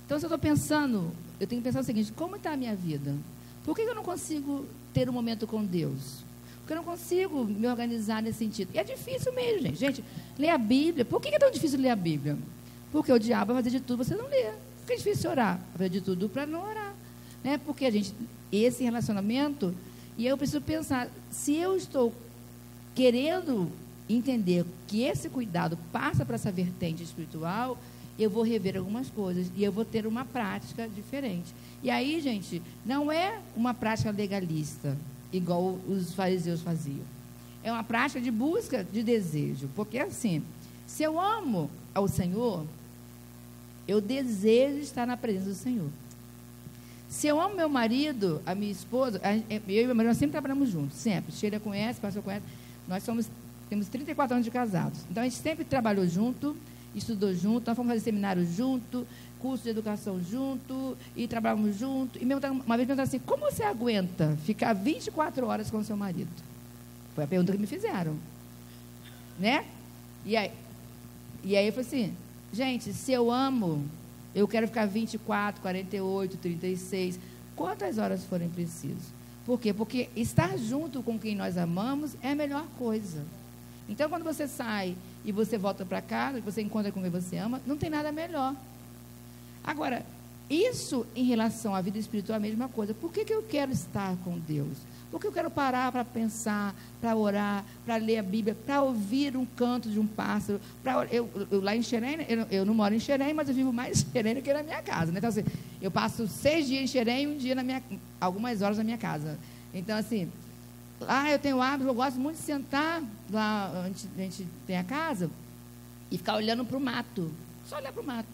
Então, se eu estou pensando, eu tenho que pensar o seguinte: como está a minha vida? Por que eu não consigo ter um momento com Deus? Porque eu não consigo me organizar nesse sentido. E é difícil mesmo, gente. Gente, ler a Bíblia. Por que é tão difícil ler a Bíblia? Porque o diabo vai fazer de tudo, você não lê. Porque é difícil orar. Vai fazer de tudo para não orar. Né? Porque esse relacionamento, e eu preciso pensar, se eu estou querendo entender que esse cuidado passa para essa vertente espiritual, eu vou rever algumas coisas e eu vou ter uma prática diferente. E aí, gente, não é uma prática legalista, igual os fariseus faziam. É uma prática de busca de desejo. Porque assim, se eu amo ao Senhor, eu desejo estar na presença do Senhor. Se eu amo meu marido, a minha esposa, eu e meu marido, nós sempre trabalhamos juntos, sempre. Sheila conhece, pastor conhece. Nós temos 34 anos de casados. Então, a gente sempre trabalhou junto, estudou junto, nós fomos fazer seminário junto, curso de educação junto, e trabalhamos junto. E uma vez perguntaram assim: como você aguenta ficar 24 horas com o seu marido? Foi a pergunta que me fizeram. Né? E aí eu falei assim: gente, se eu amo, eu quero ficar 24, 48, 36, quantas horas forem precisas. Por quê? Porque estar junto com quem nós amamos é a melhor coisa. Então, quando você sai e você volta para casa, você encontra com quem você ama, não tem nada melhor. Agora, isso em relação à vida espiritual é a mesma coisa. Por que eu quero estar com Deus? Porque eu quero parar para pensar, para orar, para ler a Bíblia, para ouvir um canto de um pássaro. Eu lá em Xerém, eu não moro em Xerém, mas eu vivo mais em Xerém do que na minha casa. Né? Então, assim, eu passo 6 dias em Xerém e um dia algumas horas na minha casa. Então, assim, lá eu tenho hábito, eu gosto muito de sentar lá onde a gente tem a casa e ficar olhando para o mato. Só olhar para o mato.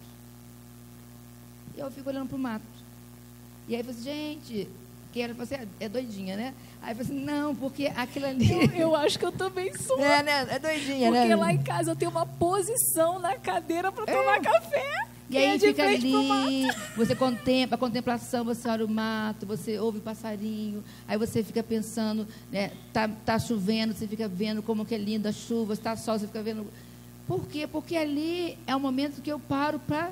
E eu fico olhando para o mato. E aí eu falo assim: gente, que você é doidinha, né? Aí eu falei assim: não, porque aquilo ali... Eu acho que eu também sou. Né? É doidinha, porque né? lá em casa eu tenho uma posição na cadeira para tomar café. E aí fica ali, você contempla, a contemplação, você olha o mato, você ouve o passarinho, aí você fica pensando, né, tá chovendo, você fica vendo como que é linda a chuva, está sol, você fica vendo... Por quê? Porque ali é o momento que eu paro para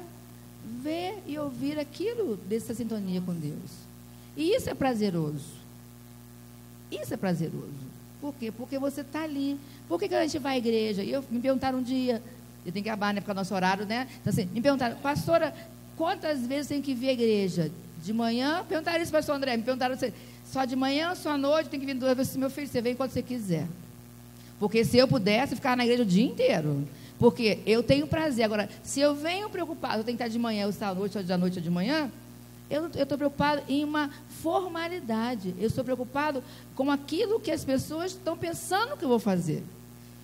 ver e ouvir aquilo dessa sintonia com Deus. E isso é prazeroso. Isso é prazeroso. Por quê? Porque você está ali. Por que a gente vai à igreja? E me perguntaram um dia... Eu tenho que acabar, né, por causa do nosso horário, né? Então, assim, me perguntaram: pastora, quantas vezes tem que vir à igreja? De manhã? Perguntaram isso, pastor André. Me perguntaram assim: só de manhã, só à noite, tem que vir 2 vezes. Meu filho, você vem quando você quiser. Porque se eu pudesse ficar na igreja o dia inteiro. Porque eu tenho prazer. Agora, se eu venho preocupado, eu tenho que estar de manhã, eu estar à noite, ou de noite, ou de manhã, eu estou preocupado em uma formalidade. Eu estou preocupado com aquilo que as pessoas estão pensando que eu vou fazer.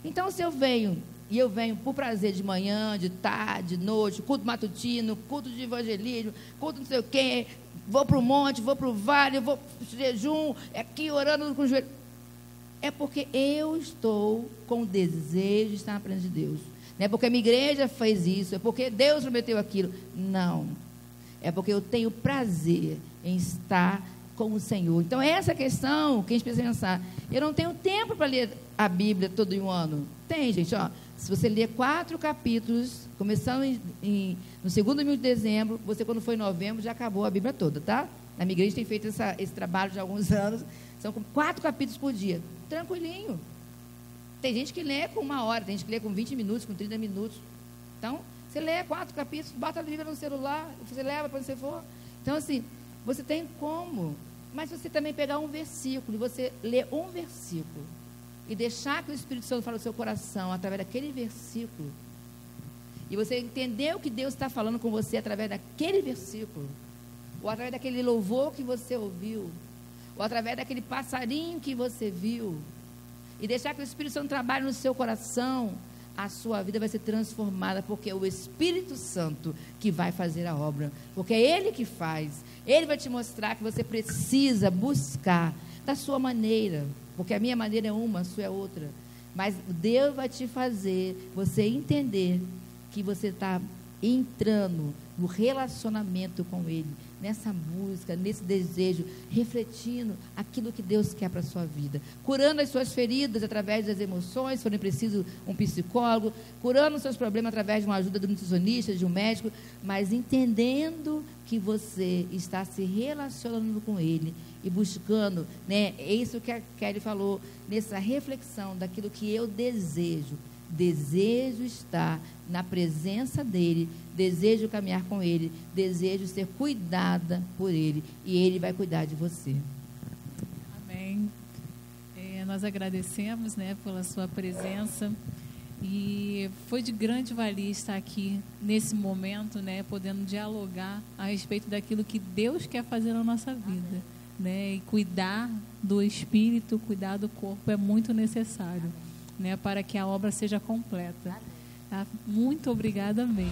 Então, se eu venho... E eu venho por prazer de manhã, de tarde, de noite, culto matutino, culto de evangelismo, culto não sei o quê, vou para o monte, vou para o vale, vou para o jejum, aqui orando com o joelho. É porque eu estou com o desejo de estar na presença de Deus. Não é porque a minha igreja fez isso, é porque Deus prometeu aquilo. Não. É porque eu tenho prazer em estar com o Senhor. Então, essa questão que a gente precisa pensar. Eu não tenho tempo para ler a Bíblia todo um ano. Tem, gente, ó. Se você ler 4 capítulos, começando no segundo domingo de dezembro, você, quando for em novembro, já acabou a Bíblia toda, tá? Na minha igreja tem feito esse trabalho de alguns anos. São 4 capítulos por dia. Tranquilinho. Tem gente que lê com 1 hora, tem gente que lê com 20 minutos, com 30 minutos. Então, você lê 4 capítulos, bota a Bíblia no celular, você leva para onde você for. Então, assim, você tem como. Mas você também pegar um versículo, e você ler um versículo, e deixar que o Espírito Santo fale no seu coração através daquele versículo, e você entender o que Deus está falando com você através daquele versículo, ou através daquele louvor que você ouviu, ou através daquele passarinho que você viu, e deixar que o Espírito Santo trabalhe no seu coração, a sua vida vai ser transformada, porque é o Espírito Santo que vai fazer a obra, porque é Ele que faz. Ele vai te mostrar que você precisa buscar da sua maneira, porque a minha maneira é uma, a sua é outra, mas Deus vai te fazer você entender que você está entrando no relacionamento com Ele, nessa música, nesse desejo, refletindo aquilo que Deus quer para a sua vida, curando as suas feridas através das emoções, se for preciso um psicólogo, curando os seus problemas através de uma ajuda do nutricionista, de um médico, mas entendendo que você está se relacionando com Ele e buscando, né? É isso que a Kelly falou, nessa reflexão daquilo que eu desejo estar na presença dEle, desejo caminhar com Ele, desejo ser cuidada por Ele, e Ele vai cuidar de você. Amém. Nós agradecemos, né, pela sua presença, e foi de grande valia estar aqui nesse momento, né, podendo dialogar a respeito daquilo que Deus quer fazer na nossa vida, né, e cuidar do espírito, cuidar do corpo é muito necessário, né, para que a obra seja completa. Tá? Muito obrigada mesmo.